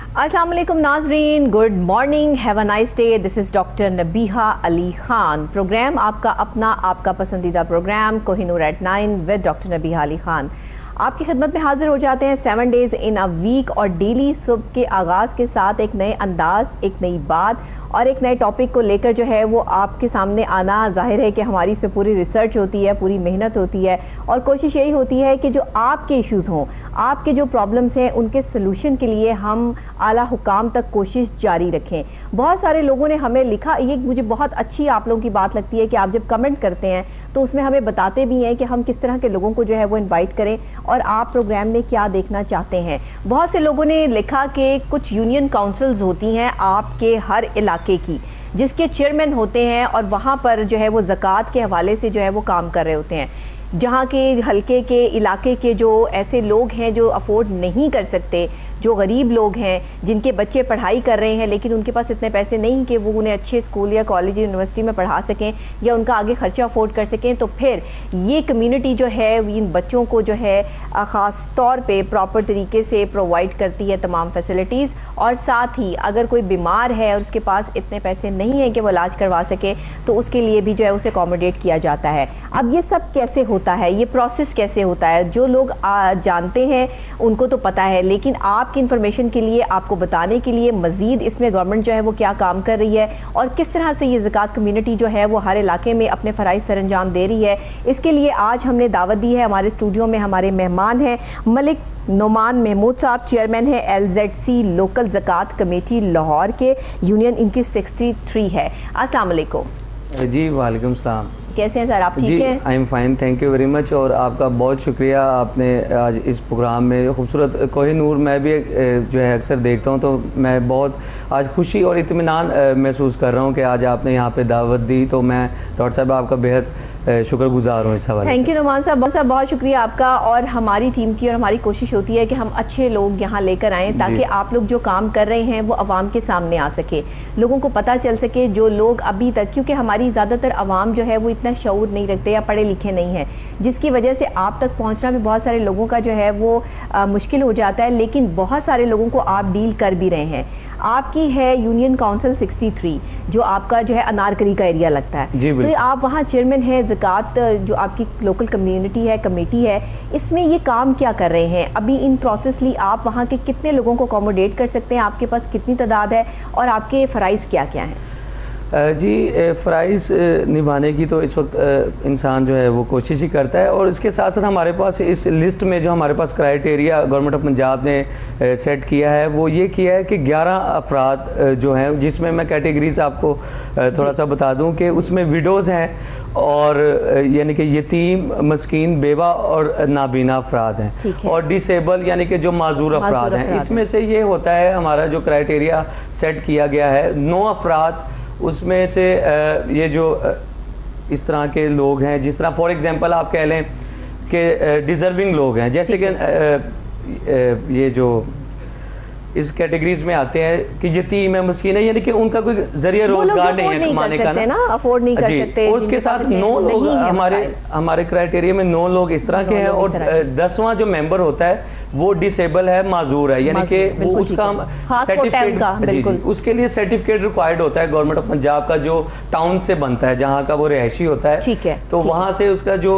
अस्सलाम वालेकुम नाजरीन, good morning, have a nice day. This is doctor Nabiha Ali Khan. Program आपका अपना, आपका पसंदीदा program Kohinoor at 9 with doctor Nabiha Ali Khan आपकी खिदमत में हाजिर हो जाते हैं 7 डेज़ इन अ वीक और डेली सुबह के आगाज़ के साथ एक नए अंदाज, एक नई बात और एक नए टॉपिक को लेकर जो है वो आपके सामने आना। जाहिर है कि हमारी इसमें पूरी रिसर्च होती है, पूरी मेहनत होती है और कोशिश यही होती है कि जो आपके इश्यूज़ हों, आपके जो प्रॉब्लम्स हैं, उनके सलूशन के लिए हम आला हुकाम तक कोशिश जारी रखें। बहुत सारे लोगों ने हमें लिखा, ये मुझे बहुत अच्छी आप लोगों की बात लगती है कि आप जब कमेंट करते हैं तो उसमें हमें बताते भी हैं कि हम किस तरह के लोगों को जो है वो इनवाइट करें और आप प्रोग्राम में क्या देखना चाहते हैं। बहुत से लोगों ने लिखा कि कुछ यूनियन काउंसिल्स होती हैं आपके हर इलाके की, जिसके चेयरमैन होते हैं और वहाँ पर जो है वो ज़कात के हवाले से जो है वो काम कर रहे होते हैं। जहाँ के हल्के के इलाके के जो ऐसे लोग हैं जो अफोर्ड नहीं कर सकते, जो गरीब लोग हैं, जिनके बच्चे पढ़ाई कर रहे हैं लेकिन उनके पास इतने पैसे नहीं कि वो उन्हें अच्छे स्कूल या कॉलेज यूनिवर्सिटी में पढ़ा सकें या उनका आगे खर्चा अफोर्ड कर सकें, तो फिर ये कम्युनिटी जो है इन बच्चों को जो है ख़ास तौर पे प्रॉपर तरीके से प्रोवाइड करती है तमाम फैसिलिटीज़। और साथ ही अगर कोई बीमार है और उसके पास इतने पैसे नहीं हैं कि वो इलाज करवा सके तो उसके लिए भी जो है उसे अकोमोडेट किया जाता है। अब ये सब कैसे होता है, ये प्रोसेस कैसे होता है, जो लोग जानते हैं उनको तो पता है, लेकिन आपकी इन्फॉर्मेशन के लिए, आपको बताने के लिए मज़ीद इसमें गवर्नमेंट जो है वो क्या काम कर रही है और किस तरह से ये ज़कात कम्युनिटी जो है वो हर इलाके में अपने फ़राइज़ सरअंजाम दे रही है, इसके लिए आज हमने दावत दी है। हमारे स्टूडियो में हमारे मेहमान हैं मलिक नोमान महमूद साहब, चेयरमैन है LZC लोकल ज़कात कमेटी लाहौर के, यूनियन इनकी 63 है। अस्सलाम वालेकुम जी। वालेकुम सलाम। कैसे हैं सर, आप ठीक जी? हैं? I am fine, thank you very much. और आपका बहुत शुक्रिया, आपने आज इस प्रोग्राम में खूबसूरत कोहिनूर मैं भी जो है अक्सर देखता हूँ, तो मैं बहुत आज खुशी और इत्मीनान महसूस कर रहा हूँ कि आज आपने यहाँ पे दावत दी, तो मैं डॉक्टर साहब आपका बेहद शुक्रगुजार हूँ इस हवाले। थैंक यू नुमान साहब, बहुत शुक्रिया आपका। और हमारी टीम की और हमारी कोशिश होती है कि हम अच्छे लोग यहाँ लेकर आएँ ताकि आप लोग जो काम कर रहे हैं वो आवाम के सामने आ सके, लोगों को पता चल सके। जो लोग अभी तक, क्योंकि हमारी ज़्यादातर आवाम जो है वो इतना शऊर नहीं रखते या पढ़े लिखे नहीं हैं, जिसकी वजह से आप तक पहुँचना भी बहुत सारे लोगों का जो है वो मुश्किल हो जाता है, लेकिन बहुत सारे लोगों को आप डील कर भी रहे हैं। आपकी है यूनियन काउंसिल 63 जो आपका जो है अनारकली का एरिया लगता है, तो आप वहाँ चेयरमैन है ज़कात जो आपकी लोकल कम्युनिटी है, कमेटी है, इसमें ये काम क्या कर रहे हैं अभी इन प्रोसेसली? आप वहाँ के कितने लोगों को अकोमोडेट कर सकते हैं, आपके पास कितनी तादाद है और आपके फ़राइज़ क्या क्या हैं? जी, फ़राइज़ निभाने की तो इस वक्त इंसान जो है वो कोशिश ही करता है, और इसके साथ साथ हमारे पास इस लिस्ट में जो हमारे पास क्राइटेरिया गवर्नमेंट ऑफ पंजाब ने सेट किया है वो ये किया है कि 11 अफराद जो हैं, जिसमें मैं कैटेगरीज आपको थोड़ा सा बता दूं कि उसमें विडोज़ हैं और यानी कि यतीम, मस्कीन, बेवा और नाबीना अफराद हैं, और डिसेबल यानी कि जो माजूर अफराद हैं। इसमें से ये होता है हमारा जो क्राइटेरिया सेट किया गया है 9 अफराद, उसमें से ये जो इस तरह के लोग हैं, जिस तरह फॉर एग्जांपल आप कह लें कि डिज़र्विंग लोग हैं, जैसे कि ये जो इस कैटेगरीज में आते हैं कि यतीम है, मस्कीन है, यानी कि उनका कोई जरिया रोजगार नहीं है कमाने का ना, अफोर्ड नहीं कर सकते। और उसके साथ 9 लोग हमारे क्राइटेरिया में 9 लोग इस तरह के हैं, और 10वां जो मेंबर होता है वो डिसेबल है, माजूर है, यानी कि वो उसका सर्टिफिकेट, उसके लिए सर्टिफिकेट रिक्वायर्ड होता है गवर्नमेंट ऑफ पंजाब का, जो टाउन से बनता है, जहाँ का वो रिहायशी होता है, ठीक है, तो वहाँ से उसका जो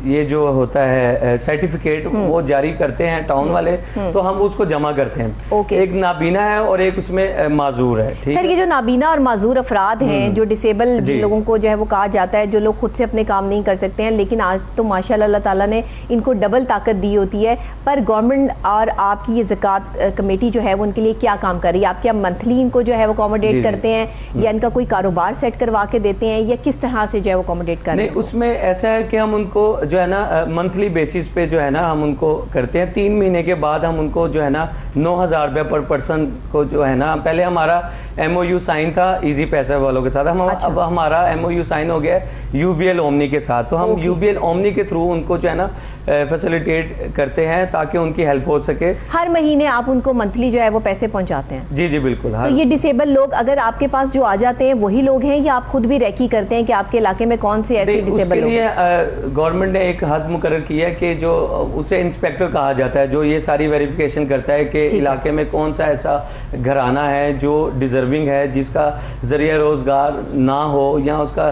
ये जो होता है सर्टिफिकेट वो जारी करते हैं टाउन वाले, तो हम उसको जमा करते हैं। एक नाबीना है और एक उसमें माजूर है। ठीक सर, ये जो नाबीना और माजूर अफराद हैं, जो डिसेबल जिन लोगों को जो है वो कहा जाता है, जो लोग खुद से अपने काम नहीं कर सकते हैं, लेकिन आज तो माशाल्लाह अल्लाह ताला ने इनको डबल ताकत दी होती है, पर गवर्नमेंट और आपकी ये ज़कात कमेटी जो है वो उनके लिए क्या काम कर रही है? आप क्या मंथली इनको जो है वो अकोमोडेट करते हैं या इनका कोई कारोबार सेट करवा के देते हैं, या किस तरह से जो है वो अकोमोडेट कर रहे हैं? उसमें ऐसा है कि हम उनको जो है ना मंथली बेसिस पे जो है ना हम उनको करते हैं। 3 महीने के बाद हम उनको जो है ना 9,000 रुपये पर पर्सन को जो है ना, पहले हमारा MOU साइन था इजी पैसा वालों के साथ, अब हमारा MOU साइन हो गया UBL ओमनी के साथ, तो हम UBL ओमनी के थ्रू उनको जो है ना फैसिलिटेट करते हैं ताकि उनकी हेल्प हो सके। हर महीने आप उनको मंथली जो है वो पैसे पहुंचाते हैं? जी जी बिल्कुल। तो ये डिसेबल लोग अगर आपके पास जो आ जाते हैं वही लोग हैं या आप खुद भी रैकी करते हैं कि आपके इलाके में कौन से ऐसे डिसेबल लोग हैं? गवर्नमेंट ने एक हद मुकर्रर किया है कि जो उसे इंस्पेक्टर कहा जाता है, जो ये सारी वेरिफिकेशन करता है कि इलाके में कौन सा ऐसा घराना है जो डिजर्विंग है, जिसका जरिया रोजगार ना हो या उसका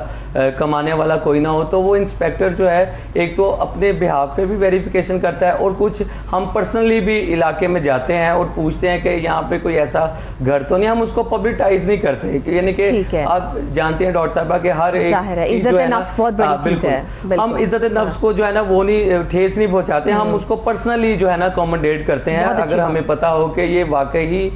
कमाने वाला कोई ना हो, तो वो इंस्पेक्टर जो है एक तो अपने बिहाफ पे भी वेरिफिकेशन करता है और कुछ हम पर्सनली भी इलाके में जाते हैं और पूछते हैं कि यहाँ पे कोई ऐसा घर तो नहीं। हम उसको पब्लिटाइज नहीं करते, यानी कि आप जानते हैं डॉक्टर साहबा कि हर एक इज्जत-ए-नफ्स बहुत बड़ी चीज है। हम इज्जत-ए-नफ्स को जो है ना वो नहीं ठेस नहीं पहुंचाते, हम उसको पर्सनली जो है ना अकोमोडेट करते हैं अगर हमें पता हो कि ये वाकई ही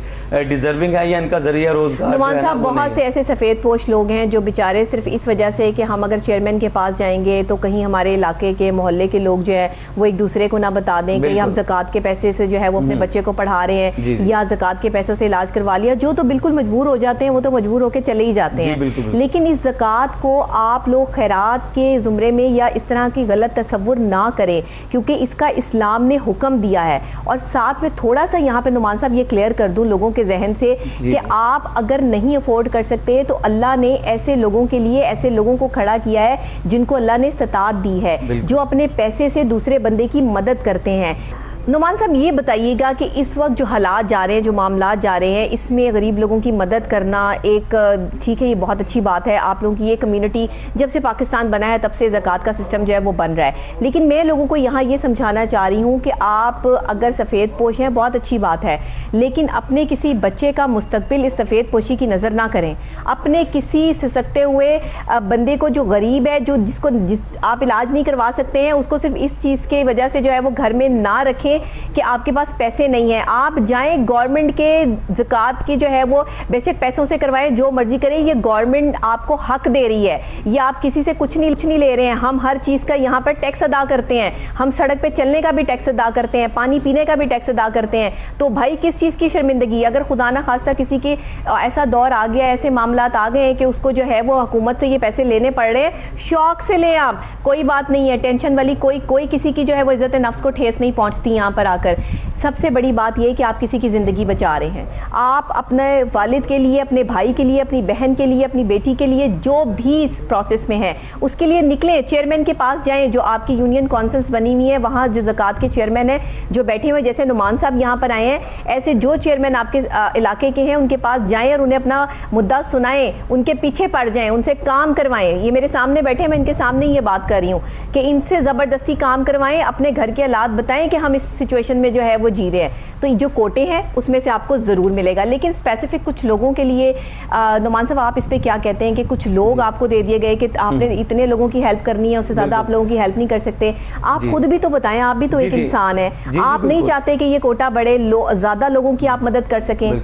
डिजर्विंग है या इनका जरिया रोजगार। नुमान साहब, बहुत से ऐसे सफेद पोश लोग हैं जो बेचारे सिर्फ इस वजह से कि हम अगर चेयरमैन के पास जाएंगे तो कहीं हमारे इलाके के मोहल्ले के लोग जो है वो एक दूसरे को ना बता दें कि हम ज़कात के पैसे से जो है वो अपने बच्चे को पढ़ा रहे हैं या ज़कात के पैसों से इलाज करवा लिया। जो तो बिल्कुल मजबूर हो जाते हैं वो तो मजबूर होकर चले ही जाते हैं, लेकिन इस ज़कात को आप लोग खैरात के ज़ुमरे में या इस तरह की गलत तस्वुर ना करें, क्योंकि इसका इस्लाम ने हुक्म दिया है। और साथ में थोड़ा सा यहाँ पे नुमान साहब ये क्लियर कर दूँ लोगों के जहन से कि आप अगर नहीं अफोर्ड कर सकते तो अल्लाह ने ऐसे लोगों के लिए ऐसे लोगों को खड़ा किया है जिनको अल्लाह ने इस्तात दी है, जो अपने पैसे से दूसरे बंदे की मदद करते हैं। नुमान साहब, ये बताइएगा कि इस वक्त जो हालात जा रहे हैं, जो मामलात जा रहे हैं, इसमें गरीब लोगों की मदद करना एक ठीक है, ये बहुत अच्छी बात है। आप लोगों की ये कम्युनिटी जब से पाकिस्तान बना है तब से ज़कात का सिस्टम जो है वो बन रहा है, लेकिन मैं लोगों को यहाँ ये समझाना चाह रही हूँ कि आप अगर सफ़ेद पोश हैं बहुत अच्छी बात है, लेकिन अपने किसी बच्चे का मुस्तकबिल इस सफ़ेद पोशी की नज़र ना करें। अपने किसी सिसकते हुए बंदे को जो गरीब है, जिसको आप इलाज नहीं करवा सकते हैं, उसको सिर्फ इस चीज़ की वजह से जो है वो घर में ना रखें कि आपके पास पैसे नहीं है। आप जाएं गवर्नमेंट के ज़कात की जो है वो बेशक पैसों से करवाएं, जो मर्जी करें, ये गवर्नमेंट आपको हक दे रही है, ये आप किसी से कुछ नहीं ले रहे हैं। हम हर चीज़ का यहाँ पर टैक्स अदा करते हैं, हम सड़क पे चलने का भी टैक्स अदा करते हैं, पानी पीने का भी टैक्स अदा करते हैं। तो भाई किस चीज़ की शर्मिंदगी? अगर खुदा ना खास्ता किसी की ऐसा दौर आ गया, ऐसे मामलात आ गए हैं कि उसको जो है वो हुकूमत से ये पैसे लेने पड़ रहे हैं, शौक से लें आप, कोई बात नहीं है, टेंशन वाली कोई किसी की जो है वो इज्जत नफ्स को ठेस नहीं पहुँचती। यहाँ पर आकर सबसे बड़ी बात यह है कि आप किसी की ज़िंदगी बचा रहे हैं। आप अपने वालिद के लिए, अपने भाई के लिए, अपनी बहन के लिए, अपनी बेटी के लिए, जो भी इस प्रोसेस में है उसके लिए निकलें, चेयरमैन के पास जाएं। जो आपकी यूनियन काउंसिल्स बनी हुई है वहाँ जो ज़कात के चेयरमैन हैं जो बैठे हुए, जैसे नुमान साहब यहाँ पर आए हैं, ऐसे जो चेयरमैन आपके इलाके के हैं उनके पास जाएँ और उन्हें अपना मुद्दा सुनाएँ, उनके पीछे पड़ जाएँ, उनसे काम करवाएँ। ये मेरे सामने बैठे, मैं इनके सामने ये बात कर रही हूँ कि इनसे ज़बरदस्ती काम करवाएँ, अपने घर के हालात बताएँ कि हम इस सिचुएशन में जो है वो जी रहे हैं। तो जो कोटे हैं उसमें से आपको ज़रूर मिलेगा, लेकिन स्पेसिफिक कुछ लोगों के लिए नुमान साहब आप इस पे क्या कहते हैं कि कुछ लोग आपको दे दिए गए कि आपने इतने लोगों की हेल्प करनी है, उससे ज़्यादा आप लोगों की हेल्प नहीं कर सकते? आप खुद भी तो बताएं, आप भी तो एक इंसान है, आप नहीं चाहते कि ये कोटा बढ़े, ज़्यादा लोगों की आप मदद कर सकें?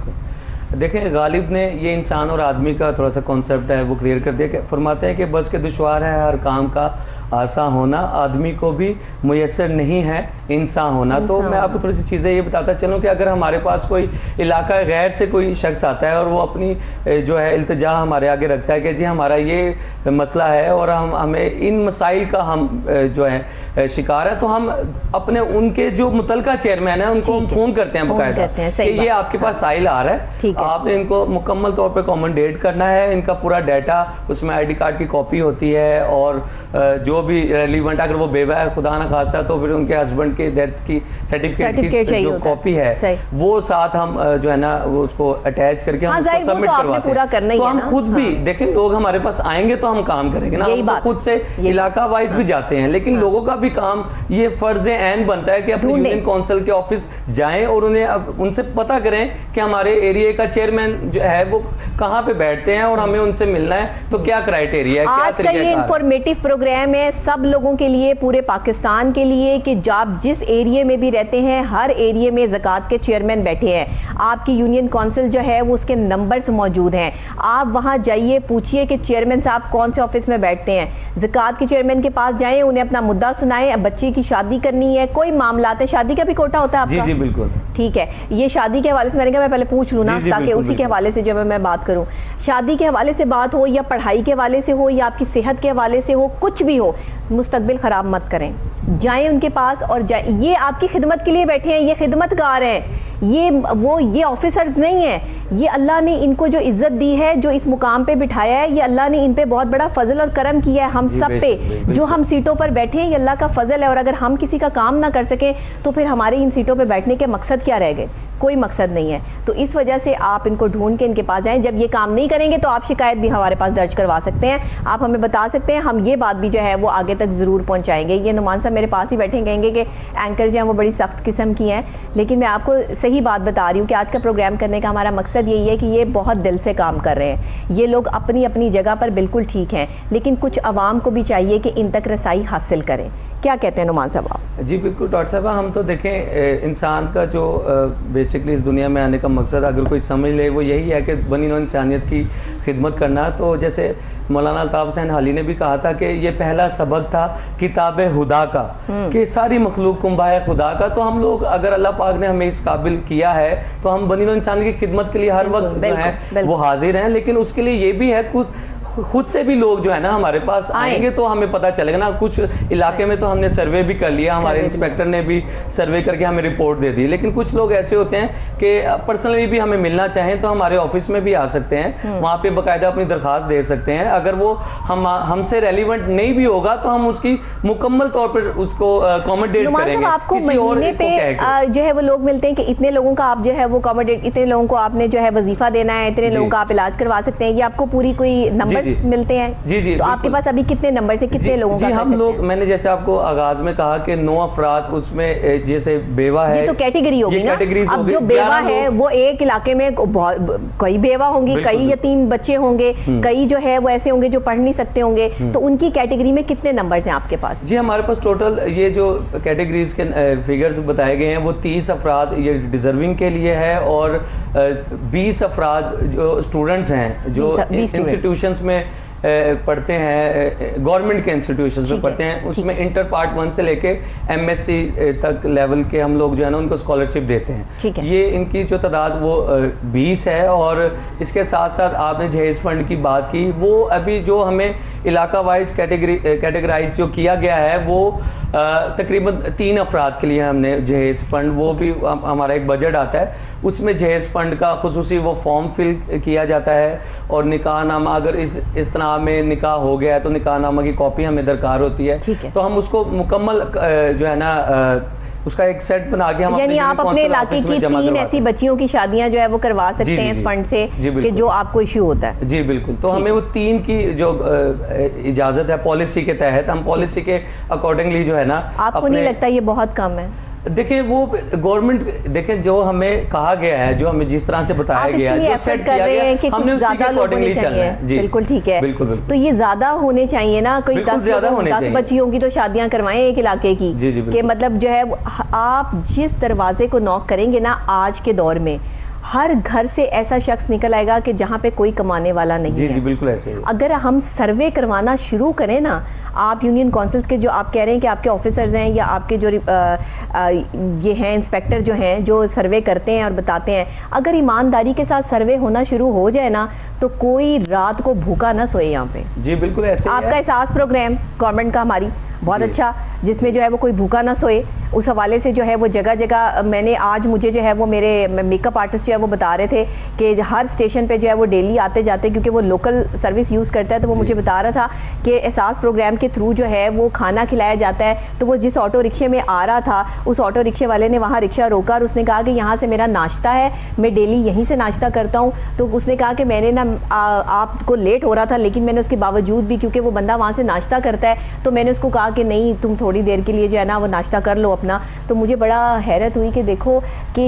देखें, गालिब ने ये इंसान और आदमी का थोड़ा सा कॉन्सेप्ट है वो क्लियर कर दिया। फरमाते हैं कि बस के दुश्वार है हर काम का आसान होना, आदमी को भी मुयस्सर नहीं है इंसान होना। तो मैं आपको थोड़ी सी चीज़ें ये बताता चलूँ कि अगर हमारे पास कोई इलाका गैर से कोई शख्स आता है और वो अपनी जो है इल्तिजा हमारे आगे रखता है कि जी हमारा ये मसला है और हमें इन मसाइल का हम जो है शिकार है, तो हम अपने उनके जो मुतलका चेयरमैन है उनको हम फ़ोन करते हैं बाकायदा कि ये आपके पास साइल आ रहा है, आपने इनको मुकम्मल तौर पर अकोमोडेट करना है, इनका पूरा डाटा, उसमें ID कार्ड की कॉपी होती है और जो भी रेलिवेंट, अगर वो बेवा है खुदा ना खास्ता तो फिर उनके हस्बैंड के डेथ की सर्टिफिकेट की जो कॉपी है वो साथ हम जो है ना वो उसको अटैच करके हम उसको सबमिट करवाते हैं। तो हम खुद भी देखें, लोग हमारे पास आएंगे तो हम काम करेंगे ना, हम खुद से इलाका वाइज भी जाते हैं, लेकिन लोगों का भी काम ये फर्ज ऐन बनता है कि अपने यूनियन काउंसिल के ऑफिस जाएं और उन्हें उनसे पता करें कि हमारे एरिया का चेयरमैन जो है वो कहाँ पे बैठते हैं और हमें उनसे मिलना है तो क्या क्राइटेरिया है। आज का ये इंफॉर्मेटिव प्रोग्राम है सब लोगों के लिए, पूरे पाकिस्तान के लिए, कि आप जिस एरिया में भी रहते हैं हर एरिया में ज़कात के चेयरमैन बैठे हैं। आपकी यूनियन काउंसिल जो है वो उसके नंबर्स मौजूद हैं, आप वहां जाइए, पूछिए कि चेयरमैन साहब कौन से ऑफिस में बैठते हैं। ज़कात के चेयरमैन के पास जाएं, उन्हें अपना मुद्दा सुनाएं, बच्चे की शादी करनी है, कोई मामला है, शादी का भी कोटा होता है आपका? जी बिल्कुल, ठीक है। ये शादी के हवाले से मैंने कहा मैं पहले पूछ लूँ ना, ताकि उसी के हवाले से जब मैं बात करूँ, शादी के हवाले से बात हो या पढ़ाई के हवाले से हो या आपकी सेहत के हवाले से हो, कुछ भी हो, मुस्तकबिल ख़राब मत करें, जाएं उनके पास और जाएं। ये आपकी खिदमत के लिए बैठे हैं, ये खिदमतगार हैं, ये ऑफिसर्स नहीं हैं। ये अल्लाह ने इनको जो इज़्ज़त दी है, जो इस मुकाम पे बिठाया है, ये अल्लाह ने इन पे बहुत बड़ा फजल और करम किया है हम सब पे। जो हम सीटों पर बैठे हैं ये अल्लाह का फजल है, और अगर हम किसी का काम ना कर सकें तो फिर हमारे इन सीटों पे बैठने के मकसद क्या रह गए? कोई मकसद नहीं है। तो इस वजह से आप इनको ढूंढ के इनके पास जाएं। जब ये काम नहीं करेंगे तो आप शिकायत भी हमारे पास दर्ज करवा सकते हैं, आप हमें बता सकते हैं, हम ये बात भी जो है वो आगे तक ज़रूर पहुंचाएंगे। ये नुमान साहब मेरे पास ही बैठे कहेंगे कि एंकर जो हैं वो बड़ी सख्त किस्म की हैं, लेकिन मैं आपको सही बात बता रही हूँ कि आज का प्रोग्राम करने का हमारा मकसद यही है कि ये बहुत दिल से काम कर रहे हैं। ये लोग अपनी अपनी जगह पर बिल्कुल ठीक हैं, लेकिन कुछ अवाम को भी चाहिए कि इन तक रसाई हासिल करें। क्या कहते हैं नुमान साहब आप? जी बिल्कुल डॉक्टर साहब, हम तो देखें इंसान का जो बेसिकली इस दुनिया में आने का मकसद अगर कोई समझ ले वो यही है कि बनी नौ इंसानियत की खिदमत करना। तो जैसे मौलाना अल्ताफ़ हुसैन हाली ने भी कहा था कि ये पहला सबक था किताब खुदा का, कि सारी मखलूक कुंबाए खुदा का। तो हम लोग अगर अल्लाह पाक ने हमें इस काबिल किया है तो हम बनी नौ इंसान की खिदमत के लिए हर वक्त जो है वो हाजिर हैं। लेकिन उसके लिए ये भी है खुद से भी लोग जो है ना हमारे पास आएंगे तो हमें पता चलेगा ना। कुछ इलाके में तो हमने सर्वे भी कर लिया, हमारे इंस्पेक्टर ने भी सर्वे करके हमें रिपोर्ट दे दी। लेकिन कुछ लोग ऐसे होते हैं कि पर्सनली भी हमें मिलना चाहें तो हमारे ऑफिस में भी आ सकते हैं, वहाँ पे बाकायदा अपनी दरख्वास्त दे सकते हैं। अगर वो हमसे रेलिवेंट नहीं भी होगा तो हम उसकी मुकम्मल तौर पर उसको अकोमोडेट करेंगे। आपको महीने पे जो है वो लोग मिलते हैं कि इतने लोगों का आप जो है वो अकोमोडेट, इतने लोगों को आपने जो है वजीफा देना है, इतने लोगों का आप इलाज करवा सकते हैं, ये आपको पूरी कोई नंबर मिलते हैं? जी जी। तो आपके पास अभी कितने नंबर से कितने लोगों का? हम लोग, मैंने जैसे आपको आगाज में कहा कि 9 अफराद, उसमें जैसे बेवा है, ये तो कैटेगरी होगी ना। अब जो बेवा है वो एक इलाके में कई बेवा होंगी, कई यतीम बच्चे होंगे, कई जो है वो ऐसे होंगे जो पढ़ नहीं सकते होंगे, तो उनकी कैटेगरी में कितने नंबर्स हैं आपके पास? जी हमारे पास टोटल ये जो कैटेगरीज के फिगर्स बताए गए हैं वो 30 अफराद ये डिजर्विंग के लिए है, और 20 अफराद जो स्टूडेंट्स हैं जो इंस्टीट्यूशंस में पढ़ते हैं, गवर्नमेंट के इंस्टीट्यूशंस में पढ़ते हैं, उसमें इंटर पार्ट 1 से लेके MSc तक लेवल के हम लोग जो है ना उनको स्कॉलरशिप देते हैं। ये इनकी जो तादाद वो 20 है। और इसके साथ साथ आपने जहेज फंड की बात की, वो अभी जो हमें इलाका वाइज कैटेगराइज जो किया गया है वो तकरीबन 3 अफराद के लिए हमने जहेज फंड, वो भी हमारा एक बजट आता है, उसमें जहेज फंड का खुसूसी वो फॉर्म फिल किया जाता है। और निकाहनामा, अगर इस तरह में निकाह हो गया है तो निकाहनामा की कॉपी हमें दरकार होती है, तो हम उसको मुकम्मल जो है ना उसका एक सेट बना के हम, यानी आप अपने इलाके की 3 ऐसी बच्चियों की शादियां जो है वो करवा सकते हैं इस फंड से कि जो आपको इश्यू होता है। जी बिल्कुल। तो हमें वो 3 की जो इजाजत है पॉलिसी के तहत, हम पॉलिसी के अकॉर्डिंगली जो है ना। आपको नहीं लगता ये बहुत कम है? देखें वो गवर्नमेंट, देखें जो हमें कहा गया है, जो हमें जिस तरह से बताया गया है, जो सेट किया गया है, हमने उसके अकॉर्डिंगली चलना है। जी बिल्कुल ठीक है। बिल्कुल। तो ये ज्यादा होने चाहिए ना, कोई 10 बच्चियों की तो शादियां करवाएं एक इलाके की, कि मतलब जो है आप जिस दरवाजे को नॉक करेंगे ना आज के दौर में, हर घर से ऐसा शख्स निकल आएगा कि जहाँ पे कोई कमाने वाला नहीं है। जी बिल्कुल ऐसे ही। अगर हम सर्वे करवाना शुरू करें ना, आप यूनियन काउंसिल्स के जो आप कह रहे हैं कि आपके ऑफिसर्स हैं या आपके जो ये हैं इंस्पेक्टर जो हैं जो सर्वे करते हैं और बताते हैं, अगर ईमानदारी के साथ सर्वे होना शुरू हो जाए ना तो कोई रात को भूखा ना सोए यहाँ पे। जी बिल्कुल ऐसे। आपका एहसास प्रोग्राम गवर्नमेंट का हमारी बहुत अच्छा, जिसमें जो है वो कोई भूखा ना सोए, उस हवाले से जो है वो जगह जगह मैंने आज मुझे जो है वो मेरे मेकअप आर्टिस्ट जो है वो बता रहे थे कि हर स्टेशन पे जो है वो डेली आते जाते, क्योंकि वो लोकल सर्विस यूज़ करता है, तो वो मुझे बता रहा था कि एहसास प्रोग्राम के थ्रू जो है वो खाना खिलाया जाता है। तो वो जिस ऑटो रिक्शे में आ रहा था उस ऑटो रिक्शे वाले ने वहाँ रिक्शा रोका और उसने कहा कि यहाँ से मेरा नाश्ता है, मैं डेली यहीं से नाश्ता करता हूँ। तो उसने कहा कि मैंने ना आपको लेट हो रहा था, लेकिन मैंने उसके बावजूद भी, क्योंकि वो बंदा वहाँ से नाश्ता करता है, तो मैंने उसको कहा कि नहीं तुम थोड़ी देर के लिए जो है ना वो नाश्ता कर लो अपना। तो मुझे बड़ा हैरत हुई कि देखो कि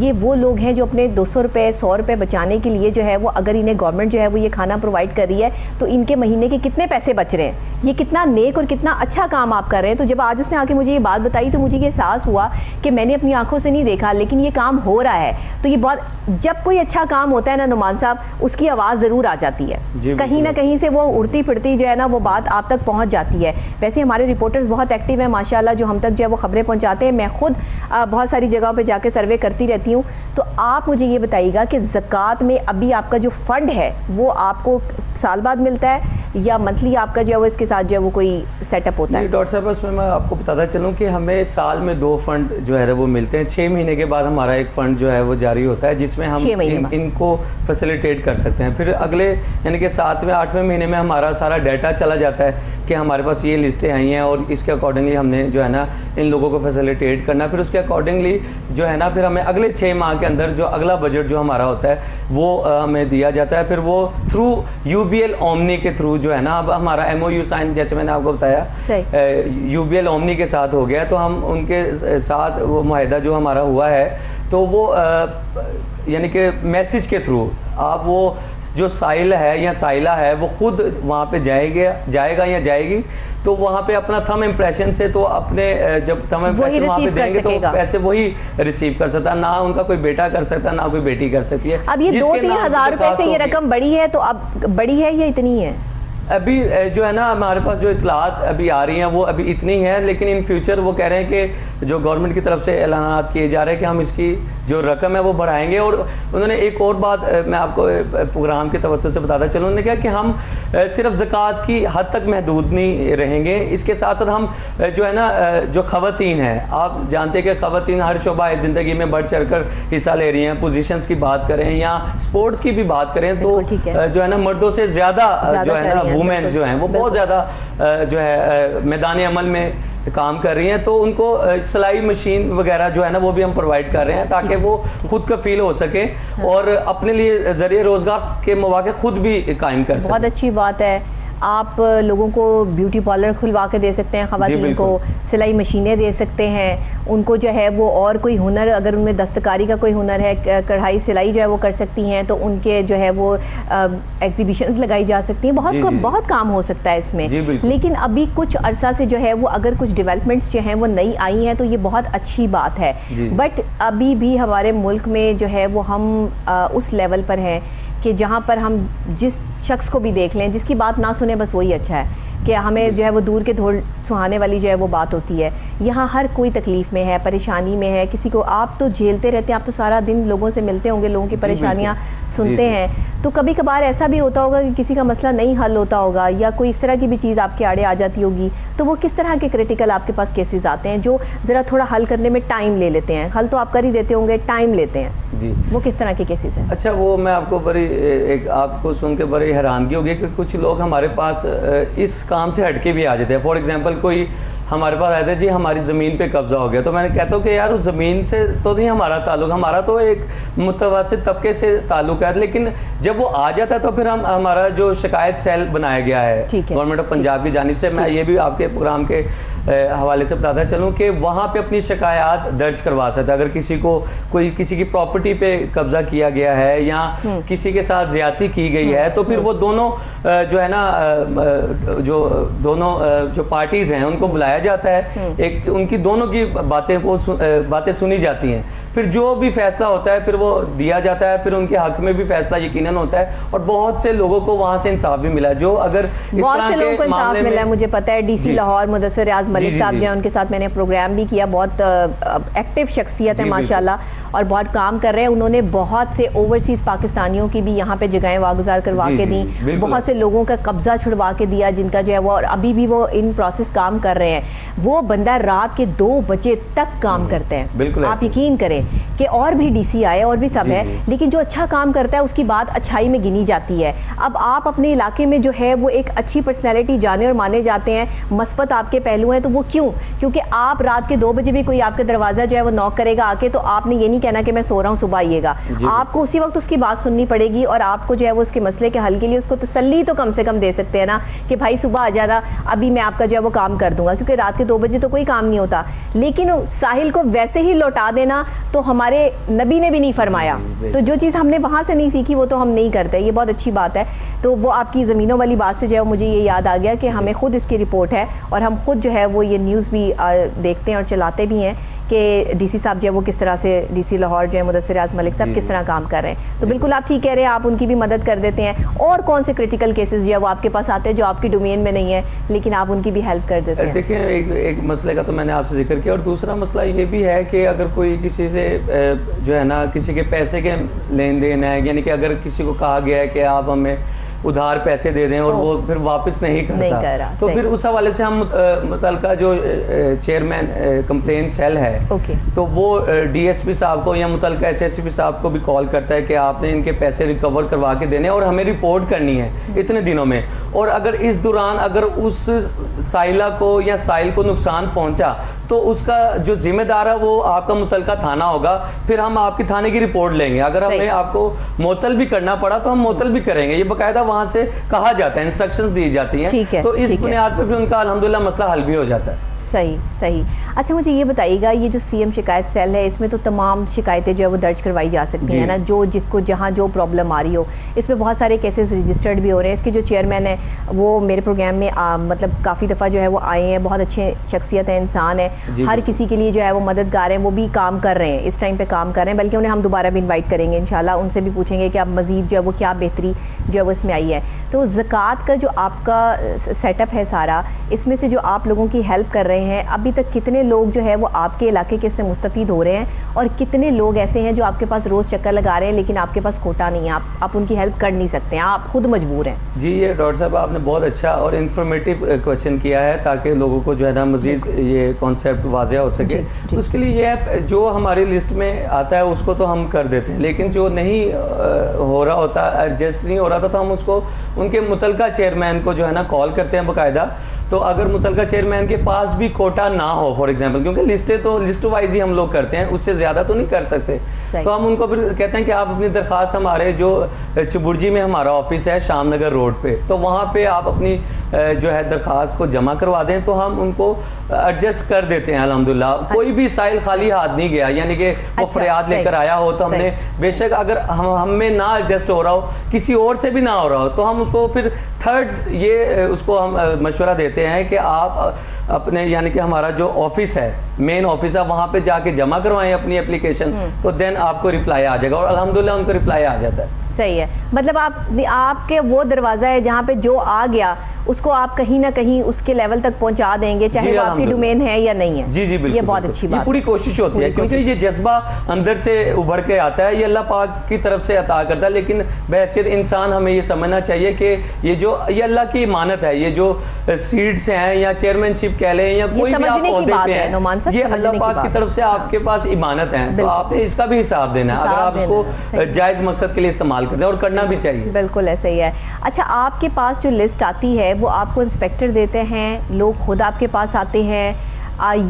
ये वो लोग हैं जो अपने 200 रुपये 100 रुपये बचाने के लिए जो है वो, अगर इन्हें गवर्नमेंट जो है वो ये खाना प्रोवाइड कर रही है तो इनके महीने के कितने पैसे बच रहे हैं। ये कितना नेक और कितना अच्छा काम आप कर रहे हैं। तो जब आज उसने आके मुझे ये बात बताई तो मुझे ये एहसास हुआ कि मैंने अपनी आंखों से नहीं देखा, लेकिन ये काम हो रहा है। तो ये बहुत, जब कोई अच्छा काम होता है ना नुमान साहब, उसकी आवाज़ ज़रूर आ जाती है, कहीं ना कहीं से वो उड़ती फिरती जो है ना वो बात आप तक पहुँच जाती है। वैसे हमारे रिपोर्टर्स बहुत एक्टिव हैं माशाल्लाह, जो हम तक जो है वो खबरें पहुँचाते हैं। मैं खुद बहुत सारी जगहों पे जाके सर्वे करती रहती हूँ। तो आप मुझे ये बताइएगा कि ज़कात में अभी आपका जो फ़ंड है वो आपको साल बाद मिलता है या मंथली आपका जो है वो इसके साथ जो है वो कोई सेटअप होता है? डॉक्टर साहब, उसमें मैं आपको बताता चलूँ कि हमें साल में 2 फंड जो है वो मिलते हैं। 6 महीने के बाद हमारा एक फंड जो है वो जारी होता है, जिसमें हम इनको फैसिलिटेट कर सकते हैं। फिर अगले यानी कि 7वें 8वें महीने में हमारा सारा डाटा चला जाता है कि हमारे पास ये लिस्टें आई हैं और इसके अकॉर्डिंगली हमने जो है ना इन लोगों को फैसिलिटेट करना। फिर उसके अकॉर्डिंगली जो है ना फिर हमें अगले 6 माह के अंदर जो अगला बजट जो हमारा होता है वो हमें दिया जाता है। फिर वो थ्रू UBL ओमनी के थ्रू जो है ना, अब हमारा MOU साइन जैसे मैंने आपको बताया UBL ओमनी के साथ हो गया, तो हम उनके साथ वो मुआहदा जो हमारा हुआ है तो वो यानी कि मैसेज के थ्रू आप वो जो साइल है या साइला है वो खुद वहाँ पे जाएगा या जाएगी, तो वहाँ पे अपना थंब इम्प्रेशन से तो अपने जब थंब इम्प्रेशन वहाँ पे देंगे तो पैसे वही रिसीव कर सकता, ना उनका कोई बेटा कर सकता, ना कोई बेटी कर सकती है। अब ये 2-3 हज़ार रुपए से ये रकम बढ़ी है, तो अब बढ़ी है या इतनी है? अभी जो है ना हमारे पास जो इतलात अभी आ रही हैं वो अभी इतनी है, लेकिन इन फ्यूचर वो कह रहे हैं कि जो गवर्नमेंट की तरफ से ऐलान किए जा रहे हैं कि हम इसकी जो रकम है वो बढ़ाएंगे। और उन्होंने एक और बात मैं आपको प्रोग्राम के तवज्जुह से बताता चलूँ, उन्होंने कहा कि हम सिर्फ ज़कात की हद तक महदूद नहीं रहेंगे, इसके साथ साथ हम जो है ना जो ख़वातीन हैं, आप जानते हैं कि ख़वातीन हर शोबा ज़िंदगी में बढ़ चढ़ कर हिस्सा ले रही हैं। पोजीशंस की बात करें या स्पोर्ट्स की भी बात करें तो जो है ना मर्दों से ज़्यादा जो है ना वुमेन्स जो हैं वो बहुत ज़्यादा जो है मैदान अमल में काम कर रही हैं। तो उनको सिलाई मशीन वगैरह जो है ना वो भी हम प्रोवाइड कर रहे हैं ताकि वो खुद का फील हो सके और अपने लिए ज़रिए रोज़गार के मौके खुद भी कायम कर सकें। बहुत अच्छी बात है। आप लोगों को ब्यूटी पार्लर खुलवा के दे सकते हैं, ख़वातीन को सिलाई मशीनें दे सकते हैं, उनको जो है वो और कोई हुनर, अगर उनमें दस्तकारी का कोई हुनर है, कढ़ाई सिलाई जो है वो कर सकती हैं, तो उनके जो है वो एग्जीबिशंस लगाई जा सकती हैं। बहुत काम हो सकता है इसमें। लेकिन अभी कुछ अरसा से जो है वो अगर कुछ डेवलपमेंट्स जो हैं वो नई आई हैं तो ये बहुत अच्छी बात है, बट अभी भी हमारे मुल्क में जो है वो हम उस लेवल पर हैं कि जहाँ पर हम जिस शख्स को भी देख लें, जिसकी बात ना सुने बस वही अच्छा है, कि हमें जो है वो दूर के धोल सुहाने वाली जो है वो बात होती है। यहाँ हर कोई तकलीफ़ में है, परेशानी में है, किसी को आप तो झेलते रहते हैं, आप तो सारा दिन लोगों से मिलते होंगे, लोगों की परेशानियाँ सुनते हैं, तो कभी कभार ऐसा भी होता होगा कि किसी का मसला नहीं हल होता होगा या कोई इस तरह की भी चीज़ आपके आड़े आ जाती होगी, तो वो किस तरह के क्रिटिकल आपके पास केसेस आते हैं जो ज़रा थोड़ा हल करने में टाइम ले लेते हैं? हल तो आप कर ही देते होंगे, टाइम लेते हैं जी, वो किस तरह के केसेस हैं? अच्छा, वो मैं आपको आपको सुन के बड़ी हैरानगी होगी कि कुछ लोग हमारे पास इस काम से हटके भी आ जाते हैं। फॉर एग्जांपल कोई हमारे पास आए थे, जी हमारी ज़मीन पे कब्ज़ा हो गया, तो मैंने कहता हूँ कि यार उस ज़मीन से तो नहीं हमारा ताल्लुक, हमारा तो एक मुतवस्सित तबके से ताल्लुक है। लेकिन जब वो आ जाता है तो फिर हमारा जो शिकायत सेल बनाया गया है गवर्नमेंट ऑफ पंजाब की जानिब से, मैं ये भी आपके प्रोग्राम के हवाले से बताता चलूँ कि वहाँ पे अपनी शिकायत दर्ज करवा सकता है। अगर किसी की प्रॉपर्टी पे कब्जा किया गया है या किसी के साथ ज्यादती की गई है, तो फिर वो दोनों जो है ना जो पार्टीज हैं उनको बुलाया जाता है, एक उनकी दोनों की बातें सुनी जाती हैं, फिर जो भी फैसला होता है फिर वो दिया जाता है, फिर उनके हक में भी फैसला यकीनन होता है। और बहुत से लोगों को वहाँ से इंसाफ भी मिला, जो अगर बहुत से लोगों को इंसाफ मिला है। मुझे पता है DC लाहौर मुदस्सिर रियाज मलिक साहब जो हैं, उनके साथ मैंने प्रोग्राम भी किया, बहुत एक्टिव शख्सियत है माशाल्लाह और बहुत काम कर रहे हैं। उन्होंने बहुत से ओवरसीज़ पाकिस्तानियों की भी यहाँ पे जगहें वागुजार करवा के दी, बहुत से लोगों का कब्जा छुड़वा के दिया जिनका जो है वो, और अभी भी वो इन प्रोसेस काम कर रहे हैं। वो बंदा रात के 2 बजे तक काम करते हैं, आप यकीन करें कि और भी DC आए और भी सब है, लेकिन जो अच्छा काम करता है उसकी बात अच्छाई में गिनी जाती है। अब आप अपने इलाके में जो है वो एक अच्छी पर्सनैलिटी जाने और माने जाते हैं, मस्बत आपके पहलू हैं, तो वो क्योंकि आप रात के 2 बजे भी कोई आपका दरवाज़ा जो है वो नॉक करेगा आके, तो आपने ये नहीं कहना कि मैं सो रहा हूँ सुबह आइएगा, आपको उसी वक्त उसकी बात सुननी पड़ेगी और आपको जो है वो उसके मसले के हल के लिए उसको तसल्ली तो कम से कम दे सकते हैं ना कि भाई सुबह आ जाना, अभी मैं आपका जो है वो काम कर दूंगा, क्योंकि रात के 2 बजे तो कोई काम नहीं होता। लेकिन साहिल को वैसे ही लौटा देना तो हमारे नबी ने भी नहीं फरमाया, तो जो चीज़ हमने वहाँ से नहीं सीखी वो तो हम नहीं करते, ये बहुत अच्छी बात है। तो वो आपकी ज़मीनों वाली बात से जो है मुझे ये याद आ गया कि हमें खुद इसकी रिपोर्ट है और हम खुद जो है वो ये न्यूज़ भी देखते हैं और चलाते भी हैं कि DC साहब जो है वो किस तरह से, DC लाहौर जो है मुदस्सिर रियाज मलिक साहब किस तरह काम कर रहे हैं। तो बिल्कुल आप ठीक कह रहे हैं, आप उनकी भी मदद कर देते हैं। और कौन से क्रिटिकल केसेस जो है वो आपके पास आते हैं जो आपकी डोमेन में नहीं है लेकिन आप उनकी भी हेल्प कर देते हैं? देखिए, एक मसले का तो मैंने आपसे जिक्र किया, और दूसरा मसला ये भी है कि अगर कोई किसी से जो है ना किसी के पैसे के लेन देन है, यानी कि अगर किसी को कहा गया है कि आप हमें उधार पैसे दे दें और वो फिर वापस नहीं करता, तो फिर उस हवाले से हम मुतलका जो चेयरमैन कंप्लेन सेल है तो वो डीएसपी साहब को या मुतलका एसएसपी साहब को भी कॉल करता है कि आपने इनके पैसे रिकवर करवा के देने और हमें रिपोर्ट करनी है इतने दिनों में। और अगर इस दौरान अगर उस साइला को या साइल को नुकसान पहुंचा तो उसका जो जिम्मेदार है वो आपका मुतलका थाना होगा, फिर हम आपकी थाने की रिपोर्ट लेंगे। अगर हमें आपको मोतल भी करना पड़ा तो हम मोतल भी करेंगे, ये बाकायदा वहां से कहा जाता है, इंस्ट्रक्शंस दी जाती हैं, तो इस बुनियाद पर भी उनका अल्हम्दुलिल्लाह मसला हल भी हो जाता है। सही सही। अच्छा मुझे ये बताइएगा, ये जो सीएम शिकायत सेल है इसमें तो तमाम शिकायतें जो है वो दर्ज करवाई जा सकती हैं ना, जो जिसको जहाँ जो प्रॉब्लम आ रही हो, इसमें बहुत सारे केसेस रजिस्टर्ड भी हो रहे हैं। इसके जो चेयरमैन है वो मेरे प्रोग्राम में मतलब काफ़ी दफ़ा जो है वो आए हैं, बहुत अच्छे शख्सियत है, इंसान है, हर किसी के लिए जो है वो मददगार हैं, वो भी काम कर रहे हैं, इस टाइम पे काम कर रहे हैं, बल्कि उन्हें हम दोबारा भी इन्वाइट करेंगे इंशाल्लाह, उनसे भी पूछेंगे कि अब मज़ीद जो है वो क्या बेहतरी जो है वो इसमें आई है। तो ज़कात का जो आपका सेटअप है सारा, इसमें से जो आप लोगों की हेल्प कर रहे हैं, अभी तक कितने लोग जो है वो आपके इलाके के से मुस्तफ़ीद हो रहे हैं और कितने लोग ऐसे हैं जो आपके पास रोज़ चक्कर लगा रहे हैं लेकिन आपके पास कोटा नहीं है, आप उनकी हेल्प कर नहीं सकते हैं, आप खुद मजबूर हैं? जी, ये डॉक्टर साहब आपने बहुत अच्छा और इन्फॉर्मेटिव क्वेश्चन किया है ताकि लोगों को जो है ना मज़ीद ये कॉन्सेप्ट वाज़ेह हो सके। तो उसके लिए ये जो हमारी लिस्ट में आता है उसको तो हम कर देते हैं, लेकिन जो नहीं हो रहा होता, एडजस्ट नहीं हो रहा था, तो हम उसको उनके मुतलका चेयरमैन को जो है ना कॉल करते हैं बाकायदा। तो अगर मुतलका चेयरमैन के पास भी कोटा ना हो फॉर एग्जांपल, क्योंकि लिस्टें तो लिस्ट वाइज ही हम लोग करते हैं, उससे ज़्यादा तो नहीं कर सकते, तो हम उनको फिर कहते हैं कि आप अपनी दरख्वास्त हमारे जो चुबुर्जी में हमारा ऑफिस है शाम नगर रोड पे, तो वहाँ पे आप अपनी जो है दरख्वास्त को जमा करवा दें, तो हम उनको एडजस्ट कर देते हैं अल्हम्दुलिल्लाह। कोई भी साइल खाली हाथ नहीं गया, यानी कि वो फरियाद लेकर आया हो तो हमने बेशक अगर हम में ना एडजस्ट हो रहा हो, किसी और से भी ना हो रहा हो, तो हम उसको फिर थर्ड ये उसको हम मशवरा देते हैं कि आप अपने यानी कि हमारा जो ऑफिस है, मेन ऑफिस है, वहाँ पे जाके जमा करवाएं अपनी एप्लीकेशन, तो देन आपको रिप्लाई आ जाएगा और अल्हम्दुलिल्लाह उनको रिप्लाई आ जाता है। सही है, मतलब आपके वो दरवाज़ा है जहाँ पे जो आ गया उसको आप कहीं ना कहीं उसके लेवल तक पहुंचा देंगे, चाहे वो आपकी डोमेन है या नहीं है। जी जी बिल्कुल, ये बहुत अच्छी बात, पूरी कोशिश होती है, क्योंकि ये जज्बा अंदर से उभर के आता है, ये अल्लाह पाक की तरफ से अता करता है, लेकिन बेहतर इंसान हमें ये समझना चाहिए कि ये अल्लाह की इमानत है, ये जो सीट्स हैं या चेयरमैनशिप कह लें या कोई भी आप ओहदे पे हैं, ये अल्लाह पाक की तरफ से आपके पास इमानत है, तो आपने इसका भी हिसाब देना है, अगर आप इसको जायज़ मकसद के लिए इस्तेमाल करते हैं, और करना भी चाहिए। बिल्कुल ऐसा ही है। अच्छा, आपके पास जो लिस्ट आती है वो आपको इंस्पेक्टर देते हैं, लोग खुद आपके पास आते हैं,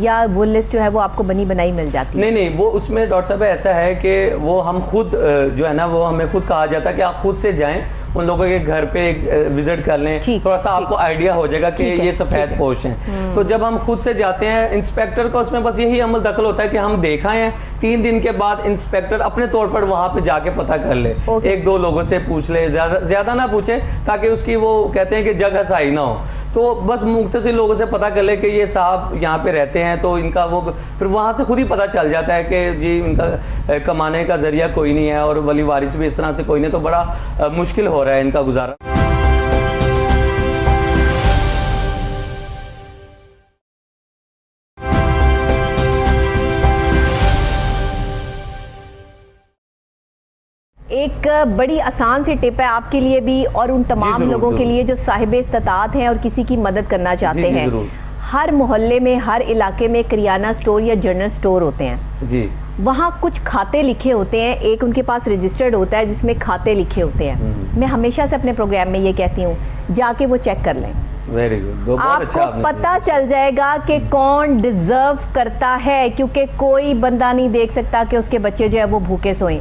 या वो लिस्ट जो है वो आपको बनी बनाई मिल जाती है? नहीं, वो उसमें डॉक्टर साहब ऐसा है कि वो हम खुद जो है ना, वो हमें खुद कहा जाता है कि आप खुद से जाएं, उन लोगों के घर पे विजिट कर लें, थोड़ा सा आपको आइडिया हो जाएगा कि ये सफ़ेद पोश हैं। तो जब हम खुद से जाते हैं, इंस्पेक्टर को उसमें बस यही अमल दखल होता है कि हम देखा है, 3 दिन के बाद इंस्पेक्टर अपने तौर पर वहाँ पे जाके पता कर ले, 1-2 लोगों से पूछ ले, ज़्यादा ना पूछे ताकि उसकी वो कहते हैं कि जग हसाई ना हो, तो बस मुख्तसर लोगों से पता कर ले कि ये साहब यहाँ पे रहते हैं, तो इनका वो फिर वहाँ से खुद ही पता चल जाता है कि जी इनका कमाने का जरिया कोई नहीं है और वली वारिस भी इस तरह से कोई नहीं, तो बड़ा मुश्किल हो रहा है इनका गुजारा। एक बड़ी आसान सी टिप है आपके लिए भी और उन तमाम लोगों के लिए जो साहिब इस्तात हैं और किसी की मदद करना चाहते हैं। हर मोहल्ले में, हर इलाके में किराना स्टोर या जनरल स्टोर होते हैं जी, वहाँ कुछ खाते लिखे होते हैं, एक उनके पास रजिस्टर्ड होता है जिसमें खाते लिखे होते हैं। मैं हमेशा से अपने प्रोग्राम में ये कहती हूँ, जाके वो चेक कर लें, वेरी गुड, आपको पता चल जाएगा कि कौन डिजर्व करता है, क्योंकि कोई बंदा नहीं देख सकता कि उसके बच्चे जो है वो भूखे सोएं।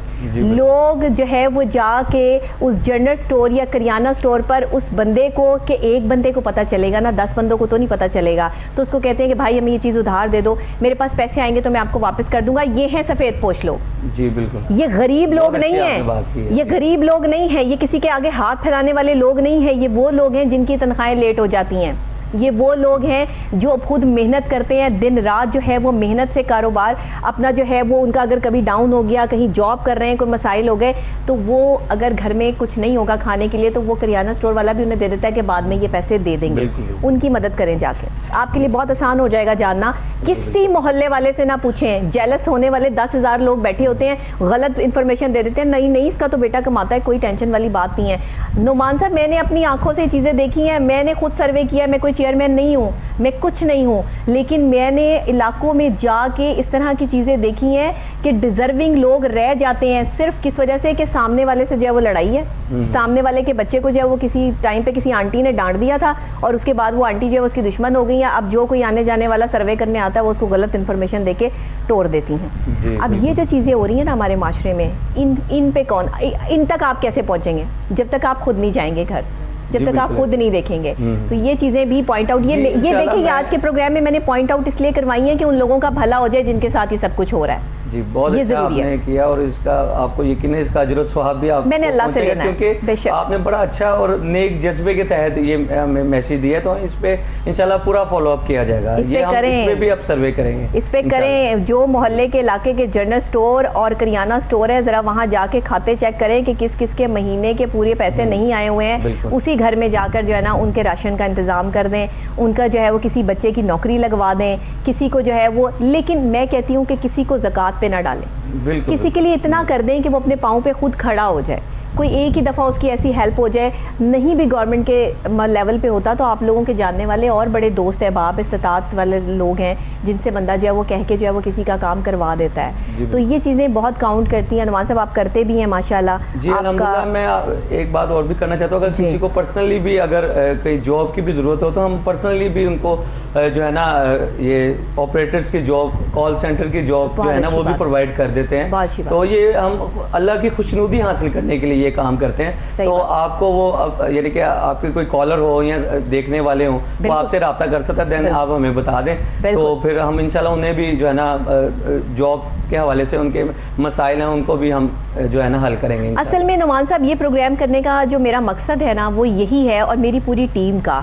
लोग जो है वो जाके उस जनरल स्टोर या करियाना स्टोर पर उस बंदे को, कि एक बंदे को पता चलेगा ना, 10 बंदों को तो नहीं पता चलेगा, तो उसको कहते हैं कि भाई हमें ये चीज़ उधार दे दो, मेरे पास पैसे आएंगे तो मैं आपको वापस कर दूंगा। ये है सफ़ेद पोश लोग जी, बिल्कुल। ये गरीब लोग नहीं है, ये गरीब लोग नहीं है, ये किसी के आगे हाथ फैलाने वाले लोग नहीं है, ये वो लोग हैं जिनकी तनख्वाहें लेट हो जाती हैं, ये वो लोग हैं जो खुद मेहनत करते हैं, दिन रात जो है वो मेहनत से कारोबार अपना जो है वो उनका अगर कभी डाउन हो गया, कहीं जॉब कर रहे हैं, कोई मसाइल हो गए, तो वो अगर घर में कुछ नहीं होगा खाने के लिए तो वो करियाना स्टोर वाला भी उन्हें दे देता है कि बाद में ये पैसे दे देंगे। उनकी मदद करें जाके, आपके लिए बहुत आसान हो जाएगा जानना। किसी मोहल्ले वाले से ना पूछें, जेलस होने वाले 10,000 लोग बैठे होते हैं, गलत इन्फॉर्मेशन दे देते हैं, नहीं नहीं इसका तो बेटा कमाता है, कोई टेंशन वाली बात नहीं है। नुमान साहब, मैंने अपनी आंखों से चीज़ें देखी हैं, मैंने खुद सर्वे किया, मैं कोई चेयरमैन नहीं हूँ, मैं कुछ नहीं हूँ, लेकिन मैंने इलाकों में जाके इस तरह की चीज़ें देखी हैं कि डिज़र्विंग लोग रह जाते हैं सिर्फ किस वजह से कि सामने वाले से जो है वो लड़ाई है, सामने वाले के बच्चे को जो है वो किसी टाइम पे किसी आंटी ने डांट दिया था और उसके बाद वो आंटी जो है उसकी दुश्मन हो गई है। अब जो कोई आने जाने वाला सर्वे करने आता है वो उसको गलत इन्फॉर्मेशन देके तोड़ देती हैं। अब ये जो चीज़ें हो रही हैं ना हमारे माशरे में, इन पे कौन, इन तक आप कैसे पहुँचेंगे जब तक आप खुद नहीं जाएंगे घर, जब तक आप खुद नहीं देखेंगे। तो ये चीज़ें भी पॉइंट आउट, ये देखिए आज के प्रोग्राम में मैंने पॉइंट आउट इसलिए करवाई है कि उन लोगों का भला हो जाए जिनके साथ ये सब कुछ हो रहा है। जी, बहुत अच्छा आपने किया और इसका आपको यकीन है इसका अजर सवाब भी आप मैंने अल्लाह से लेना है, क्योंकि आपने बड़ा अच्छा और नेक जज्बे के तहत ये मैसेज दिया, तो इस पे इंशाल्लाह पूरा फॉलो अप किया जाएगा। इस पे भी आप सर्वे करेंगे, इस पे करें। जो मोहल्ले के इलाके के जनरल स्टोर और करियाना स्टोर है, जरा वहाँ जाके खाते चेक करें कि किस किस के महीने के पूरे पैसे नहीं आए हुए हैं, उसी घर में जाकर जो है ना उनके राशन का इंतजाम कर दें, उनका जो है वो किसी बच्चे की नौकरी लगवा दें, किसी को जो है वो, लेकिन मैं कहती हूँ कि किसी को ज़कात पे ना डालें, किसी के लिए इतना कर दें कि वो अपने पाँव पे खुद खड़ा हो जाए, कोई एक ही दफ़ा उसकी ऐसी हेल्प हो जाए। नहीं भी गवर्नमेंट के लेवल पे होता तो आप लोगों के जानने वाले और बड़े दोस्त अहबाब इस्तात वाले लोग हैं जिनसे बंदा जो है वो कह के जो है वो किसी का काम करवा देता है। तो ये चीज़ें बहुत काउंट करती हैं। नुमान साहब आप करते भी हैं माशाल्लाह। जी अल्हम्दुलिल्लाह। मैं एक बात और भी करना चाहता हूँ, अगर किसी को पर्सनली भी अगर कहीं जॉब की भी ज़रूरत हो तो हम पर्सनली भी उनको जो है ना ये ऑपरेटर्स की जॉब, कॉल सेंटर की जॉब जो है ना वो भी प्रोवाइड कर देते हैं। तो ये हम अल्लाह की खुशनुदी हासिल करने के लिए ये काम करते हैं। तो आपको वो यानी कि आपके कोई कॉलर हो या देखने वाले हो वो आपसे रब्ता कर सकता है, देन आप हमें बता दें, तो फिर हम इंशाल्लाह उन्हें भी जो है ना जॉब के हवाले से उनके मसाइल हैं उनको भी हम जो है ना हल करेंगे। असल में नुमान साहब ये प्रोग्राम करने का जो मेरा मकसद है ना वो यही है, और मेरी पूरी टीम का।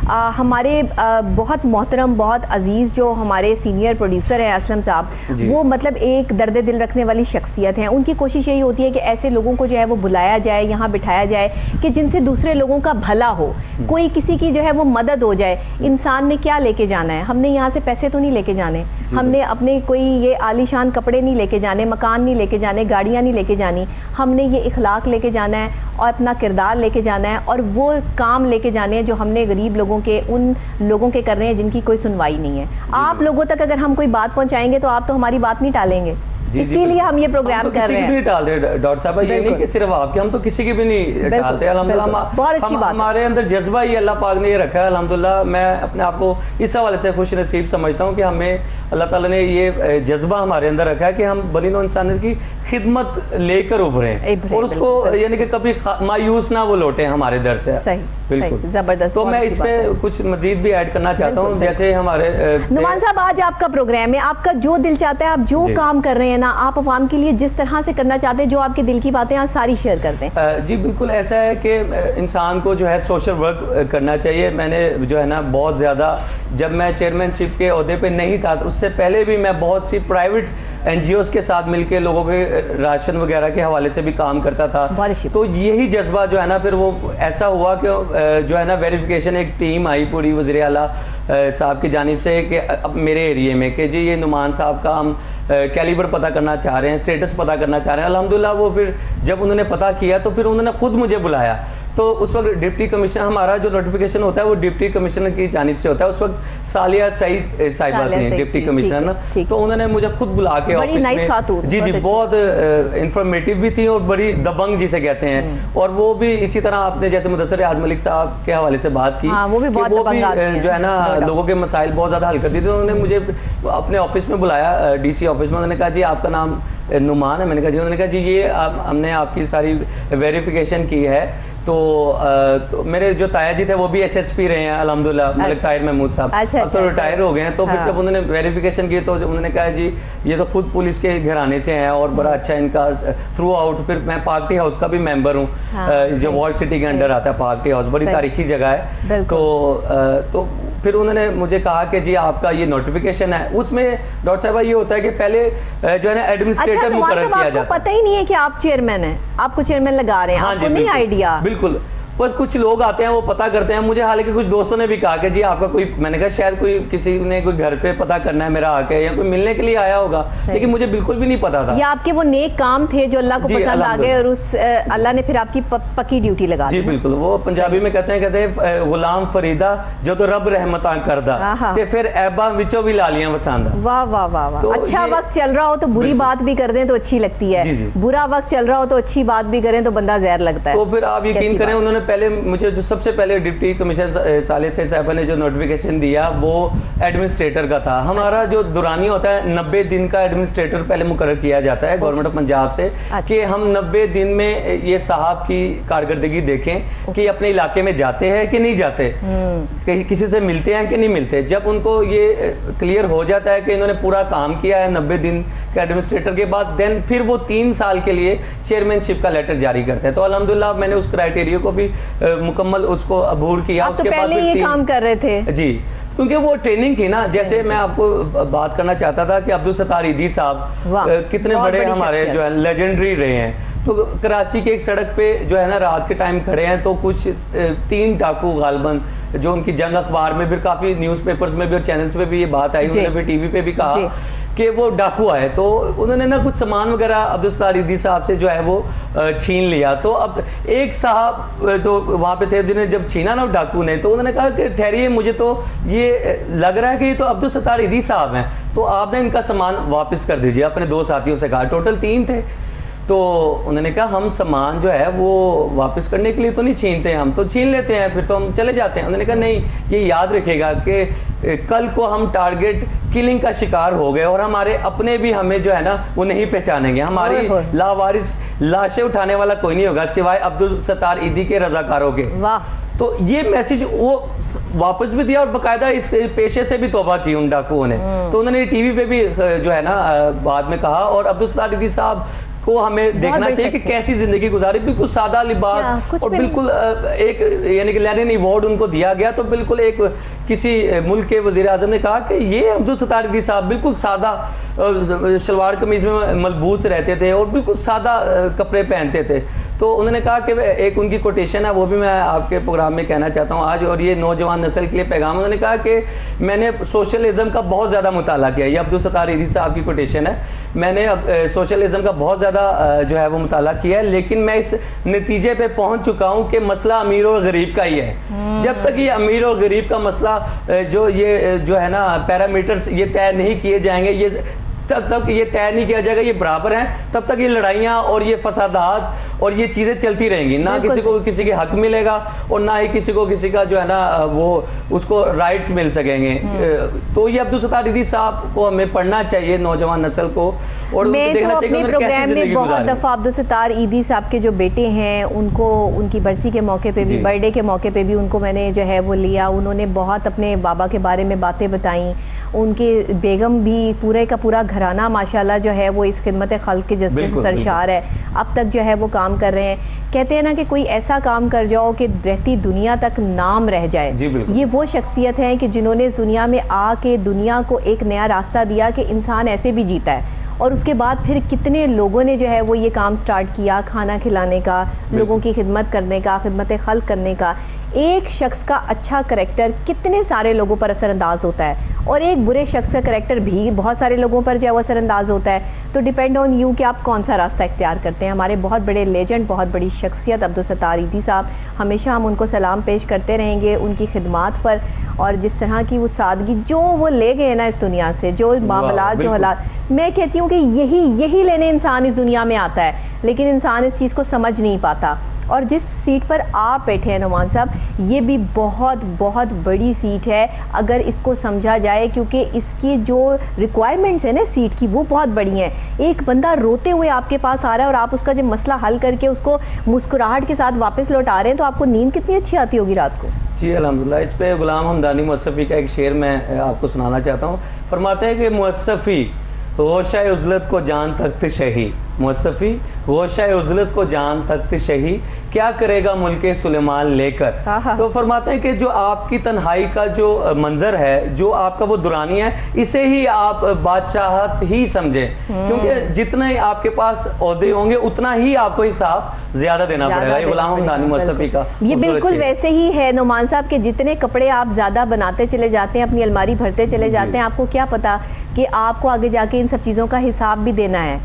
हमारे बहुत मोहतरम, बहुत अजीज़ जो हमारे सीनियर प्रोड्यूसर हैं असलम साहब, वो मतलब एक दर्द दिल रखने वाली शख्सियत हैं। उनकी कोशिश यही होती है कि ऐसे लोगों को जो है वो बुलाया जाए, यहाँ बिठाया जाए कि जिनसे दूसरे लोगों का भला हो, कोई किसी की जो है वो मदद हो जाए। इंसान ने क्या लेके जाना है, हमने यहाँ से पैसे तो नहीं लेके जाने, हमने अपने कोई ये आलीशान कपड़े नहीं लेके जाने, मकान नहीं लेके जाने, गाड़ियाँ नहीं लेके जानी, हमने ये इखलाक लेके जाना है और अपना किरदार लेके जाना है, और वो काम लेके जाने हैं जो हमने गरीब लोगों के, उन लोगों के कर रहे हैं जिनकी कोई सुनवाई नहीं है। आप लोगों तक अगर हम कोई बात पहुंचाएंगे तो आप तो हमारी बात नहीं टालेंगे, इसीलिए हम ये प्रोग्राम कर रहे हैं। नहीं टाल रहे डॉक्टर साहब, ये नहीं कि सिर्फ आपके, हम तो किसी की भी नहीं टालते। अल्हम्दुलिल्लाह बहुत अच्छी बात, हमारे अंदर जज्बा ही अल्लाह पाक ने ये रखा है। अल्हम्दुलिल्लाह मैं अपने आप को इस हवाले से खुश नसीब समझता हूँ कि हमें अल्लाह ताला ने ये जज्बा हमारे अंदर रखा है कि हम बनी नौ इंसानियत की खिदमत लेकर उभरें और उसको यानी कि कभी मायूस ना वो लौटे हमारे दर से। सही, बिल्कुल जबरदस्त। तो मैं इस पे कुछ मजीद भी ऐड करना चाहता हूँ, जैसे हमारे नुमान साहब आज आपका प्रोग्राम है, आपका जो दिल चाहता है, आप जो काम कर रहे हैं ना, आप अवाम के लिए जिस तरह से करना चाहते हैं, जो आपके दिल की बातें आज सारी शेयर करते हैं। जी बिल्कुल ऐसा है कि इंसान को जो है सोशल वर्क करना चाहिए। मैंने जो है ना बहुत ज़्यादा, जब मैं चेयरमैनशिप के ओहदे पे नहीं था तो उससे पहले भी मैं बहुत सी प्राइवेट NGOs के साथ मिलके लोगों के राशन वगैरह के हवाले से भी काम करता था। तो यही जज्बा जो है ना फिर वो ऐसा हुआ कि जो है ना वेरिफिकेशन एक टीम आई पूरी वज़ीर आला साहब की जानिब से कि अब मेरे एरिए में कि जी ये नुमान साहब का हम कैलिबर पता करना चाह रहे हैं, स्टेटस पता करना चाह रहे हैं। अल्हम्दुलिल्लाह वो फिर जब उन्होंने पता किया तो फिर उन्होंने खुद मुझे बुलाया। तो उस वक्त डिप्टी कमिश्नर, हमारा जो नोटिफिकेशन होता है वो डिप्टी कमिश्नर की जानिब से होता है। उस वक्त सालिया सईद साहिबा थी डिप्टी कमिश्नर ना, तो उन्होंने मुझे खुद बुला के ऑफिस में, जी बहुत इंफॉर्मेटिव भी थी और बड़ी दबंग जिसे कहते हैं। और वो भी इसी तरह आपने जैसे मुदस्सिर रियाज मलिक साहब के हवाले से बात की, वो भी जो है ना लोगों के मसाइल बहुत ज़्यादा हल करती थी। उन्होंने मुझे अपने ऑफिस में बुलाया, DC ऑफिस में। उन्होंने कहा जी आपका नाम नुमान है। मैंने कहा जी। उन्होंने कहा जी ये हमने आपकी सारी वेरिफिकेशन की है। तो मेरे जो ताया जी थे वो भी SSP रहे हैं अल्हम्दुलिल्लाह, मलिक ताहिर महमूद साहब। अब तो रिटायर हो गए हैं। तो फिर जब उन्होंने वेरिफिकेशन की तो उन्होंने कहा जी ये तो खुद पुलिस के घराने से हैं और बड़ा अच्छा इनका थ्रू आउट। फिर मैं पार्टी हाउस का भी मेंबर हूँ, जो वॉल्ड सिटी के अंडर आता है पार्टी हाउस, बड़ी तारीखी जगह है। तो फिर उन्होंने मुझे कहा कि जी आपका ये नोटिफिकेशन है, उसमें डॉक्टर साहबा ये होता है कि पहले जो है ना एडमिनिस्ट्रेटर मुकर्रर किया जाता है। पता ही नहीं है कि आप चेयरमैन हैं, आपको चेयरमैन लगा रहे हैं, आपको नहीं आइडिया। बिल्कुल, बस कुछ लोग आते हैं वो पता करते हैं। मुझे हालांकि कुछ दोस्तों ने भी कहा कि जी आपका कोई, मैंने कहा शायद कोई किसी ने कोई घर पे पता करना है मेरा आके, या कोई मिलने के लिए आया होगा, लेकिन मुझे बिल्कुल भी नहीं पता था। या आपके वो नेक काम थे जो अल्लाह को पसंद आ गए और उस अल्लाह ने फिर आपकी पक्की ड्यूटी लगा दी। जी बिल्कुल, वो पंजाबी में कहते हैं गुलाम फरीदा जो तो रब रहमत करदा ते फिर ऐबा विचों भी लालियां वसांदा। वाह वाह वाह वाह। अच्छा वक्त चल रहा हो तो बुरी बात भी कर दें तो अच्छी लगती है, बुरा वक्त चल रहा हो तो अच्छी बात भी करें तो बंदा जहर लगता है। तो फिर आप यकीन करें, उन्होंने पहले मुझे सबसे पहले डिप्टी कमिश्नर सालिद सैयद साहब ने जो नोटिफिकेशन दिया वो एडमिनिस्ट्रेटर का था। हमारा जो दुरानी होता है 90 दिन का एडमिनिस्ट्रेटर पहले मुकर्रर किया जाता है गवर्नमेंट ऑफ पंजाब से, कि हम 90 दिन में ये साहब की कारकर्दगी देखें कि अपने इलाके में जाते हैं कि नहीं जाते, किसी से मिलते हैं कि नहीं मिलते। जब उनको ये क्लियर हो जाता है कि इन्होंने पूरा काम किया है 90 दिन के एडमिनिस्ट्रेटर के बाद, देन फिर वो 3 साल के लिए चेयरमैनशिप का लेटर जारी करते हैं। तो अल्हम्दुलिल्लाह मैंने उस क्राइटेरिया को भी मुकम्मल उसको अबूर किया। आप तो पहले ये काम कर रहे थे जी, क्योंकि वो ट्रेनिंग थी ना। जैसे मैं आपको बात करना चाहता था कि अब्दुल सत्तार ईदी साहब कितने बड़े हमारे जो है लेजेंडरी रहे हैं। तो कराची के एक सड़क पे जो है ना रात के टाइम खड़े हैं तो कुछ 3 डाकू गालबन, जो उनकी जंग अखबार में भी काफी न्यूज़पेपर्स में भी और चैनल्स में भी ये बात आई, उन्होंने भी टीवी पे भी कहा कि वो डाकू आए। तो उन्होंने ना कुछ सामान वगैरह अब्दुल सत्तार ईदी साहब से जो है वो छीन लिया। तो अब एक साहब तो वहाँ पे थे जिन्हें जब छीना ना डाकू ने, तो उन्होंने कहा कि ठहरिए, मुझे तो ये लग रहा है कि ये तो अब्दुल सत्तार ईदी साहब हैं, तो आपने इनका सामान वापस कर दीजिए। अपने 2 साथियों से कहा, टोटल 3 थे। तो उन्होंने कहा हम सामान जो है वो वापस करने के लिए तो नहीं छीनते, हम तो छीन लेते हैं फिर तो हम चले जाते हैं। उन्होंने कहा नहीं, ये याद रखिएगा कि कल को हम टारगेट किलिंग का शिकार हो गए और हमारे अपने भी हमें जो है ना वो नहीं पहचानेंगे, हमारी लावारिस लाशें उठाने वाला कोई नहीं होगा सिवाय अब्दुल सत्तार ईदी के रजाकारों के। वाह। तो ये मैसेज वो वापस भी दिया और बाकायदा इस पेशे से भी तौबा की उन डाकुओं ने। तो उन्होंने टीवी पे भी जो है ना बाद में कहा। और अब्दुल सत्तार ईदी साहब को हमें देखना चाहिए कि कैसी जिंदगी गुजारी, बिल्कुल सादा लिबास और बिल्कुल एक यानी कि लेनिन अवार्ड उनको दिया गया। तो बिल्कुल एक किसी मुल्क के वजीर आजम ने कहा कि ये अब्दुल सत्तार ईदी साहब बिल्कुल सादा शलवार कमीज में मलबूस रहते थे और बिल्कुल सादा कपड़े पहनते थे। तो उन्होंने कहा कि एक उनकी कोटेशन है, वो भी मैं आपके प्रोग्राम में कहना चाहता हूँ आज, और ये नौजवान नस्ल के लिए पैगाम। उन्होंने कहा कि मैंने सोशलिज्म का बहुत ज़्यादा मुताला किया, ये अब्दुल सत्तार ईदी साहब की कोटेशन है। मैंने सोशलिज्म का बहुत ज़्यादा जो है वो मुताला किया है, लेकिन मैं इस नतीजे पे पहुँच चुका हूँ कि मसला अमीर और गरीब का ही है। जब तक ये अमीर और गरीब का मसला जो ये जो है ना पैरामीटर्स ये तय नहीं किए जाएंगे, ये तब तक ये तय नहीं किया जाएगा ये बराबर हैं, तब तक ये लड़ाइयाँ और ये फसादात और ये चीज़ें चलती रहेंगी। ना किसी को किसी के हक मिलेगा और ना ही किसी को किसी का जो है ना वो उसको राइट्स मिल सकेंगे। तो ये अब्दुल सत्तार ईदी साहब को हमें पढ़ना चाहिए, नौजवान नस्ल को। और मैं तो अपने प्रोग्राम में बहुत दफ़ा अब्दुल सत्तार ईदी साहब के जो बेटे हैं उनको उनकी बरसी के मौके पे भी, बर्थडे के मौके पे भी उनको मैंने जो है वो लिया। उन्होंने बहुत अपने बाबा के बारे में बातें बताई। उनके बेगम भी पूरे का पूरा घराना माशाल्लाह जो है वो इस खिदमत खल्क के जज्बे से सरशार है, अब तक जो है वो काम कर रहे हैं। कहते हैं ना कि कोई ऐसा काम कर जाओ कि रहती दुनिया तक नाम रह जाए। ये वो शख्सियत हैं कि जिन्होंने इस दुनिया में आके दुनिया को एक नया रास्ता दिया कि इंसान ऐसे भी जीता है। और उसके बाद फिर कितने लोगों ने जो है वो ये काम स्टार्ट किया, खाना खिलाने का, लोगों की खिदमत करने का, खिदमत खल्क करने का। एक शख्स का अच्छा करैक्टर कितने सारे लोगों पर असरअंदाज होता है और एक बुरे शख्स का करैक्टर भी बहुत सारे लोगों पर जो है वो असरअंदाज होता है। तो डिपेंड ऑन यू कि आप कौन सा रास्ता इख्तियार करते हैं। हमारे बहुत बड़े लेजेंड, बहुत बड़ी शख्सियत अब्दुल सत्तार ईदी साहब, हमेशा हम उनको सलाम पेश करते रहेंगे उनकी खिदमात पर। और जिस तरह की वो सादगी जो वो ले गए ना इस दुनिया से, जो मामलात, जो हालात, मैं कहती हूँ कि यही लेने इंसान इस दुनिया में आता है, लेकिन इंसान इस चीज़ को समझ नहीं पाता। और जिस सीट पर आप बैठे हैं नुमान साहब, ये भी बहुत बहुत बड़ी सीट है अगर इसको समझा जाए, क्योंकि इसकी जो रिक्वायरमेंट्स है ना सीट की वो बहुत बड़ी हैं। एक बंदा रोते हुए आपके पास आ रहा है और आप उसका जब मसला हल करके उसको मुस्कुराहट के साथ वापस लौटा रहे हैं, तो आपको नींद कितनी अच्छी आती होगी रात को। जी अल्हम्दुलिल्लाह। इस पे गुलाम हमदानी मुअस्सफ़ी का एक शेर मैं आपको सुनाना चाहता हूँ। फरमाते हैं कि मुअस्सफ़ी होशाए उज़लत को जान तख्त शही, मुअस्सफ़ी होशाए उज़लत को जान तख्त शही, क्या करेगा मुल्के सुलेमान लेकर। तो फरमाते हैं कि जो आपकी तन्हाई का जो मंजर है, जो आपका वो दुरानी है, इसे ही आप बादशाहत ही समझे, क्योंकि जितने आपके पास ओहदे होंगे उतना ही आपको हिसाब ज्यादा देना पड़ेगा। ये गुलाम हमदानी मुसफ़ी का ये बिल्कुल वैसे ही है नुमान साहब के, जितने कपड़े आप ज्यादा बनाते चले जाते हैं, अपनी अलमारी भरते चले जाते हैं, आपको क्या पता कि आपको आगे जाके इन सब चीज़ों का हिसाब भी देना है।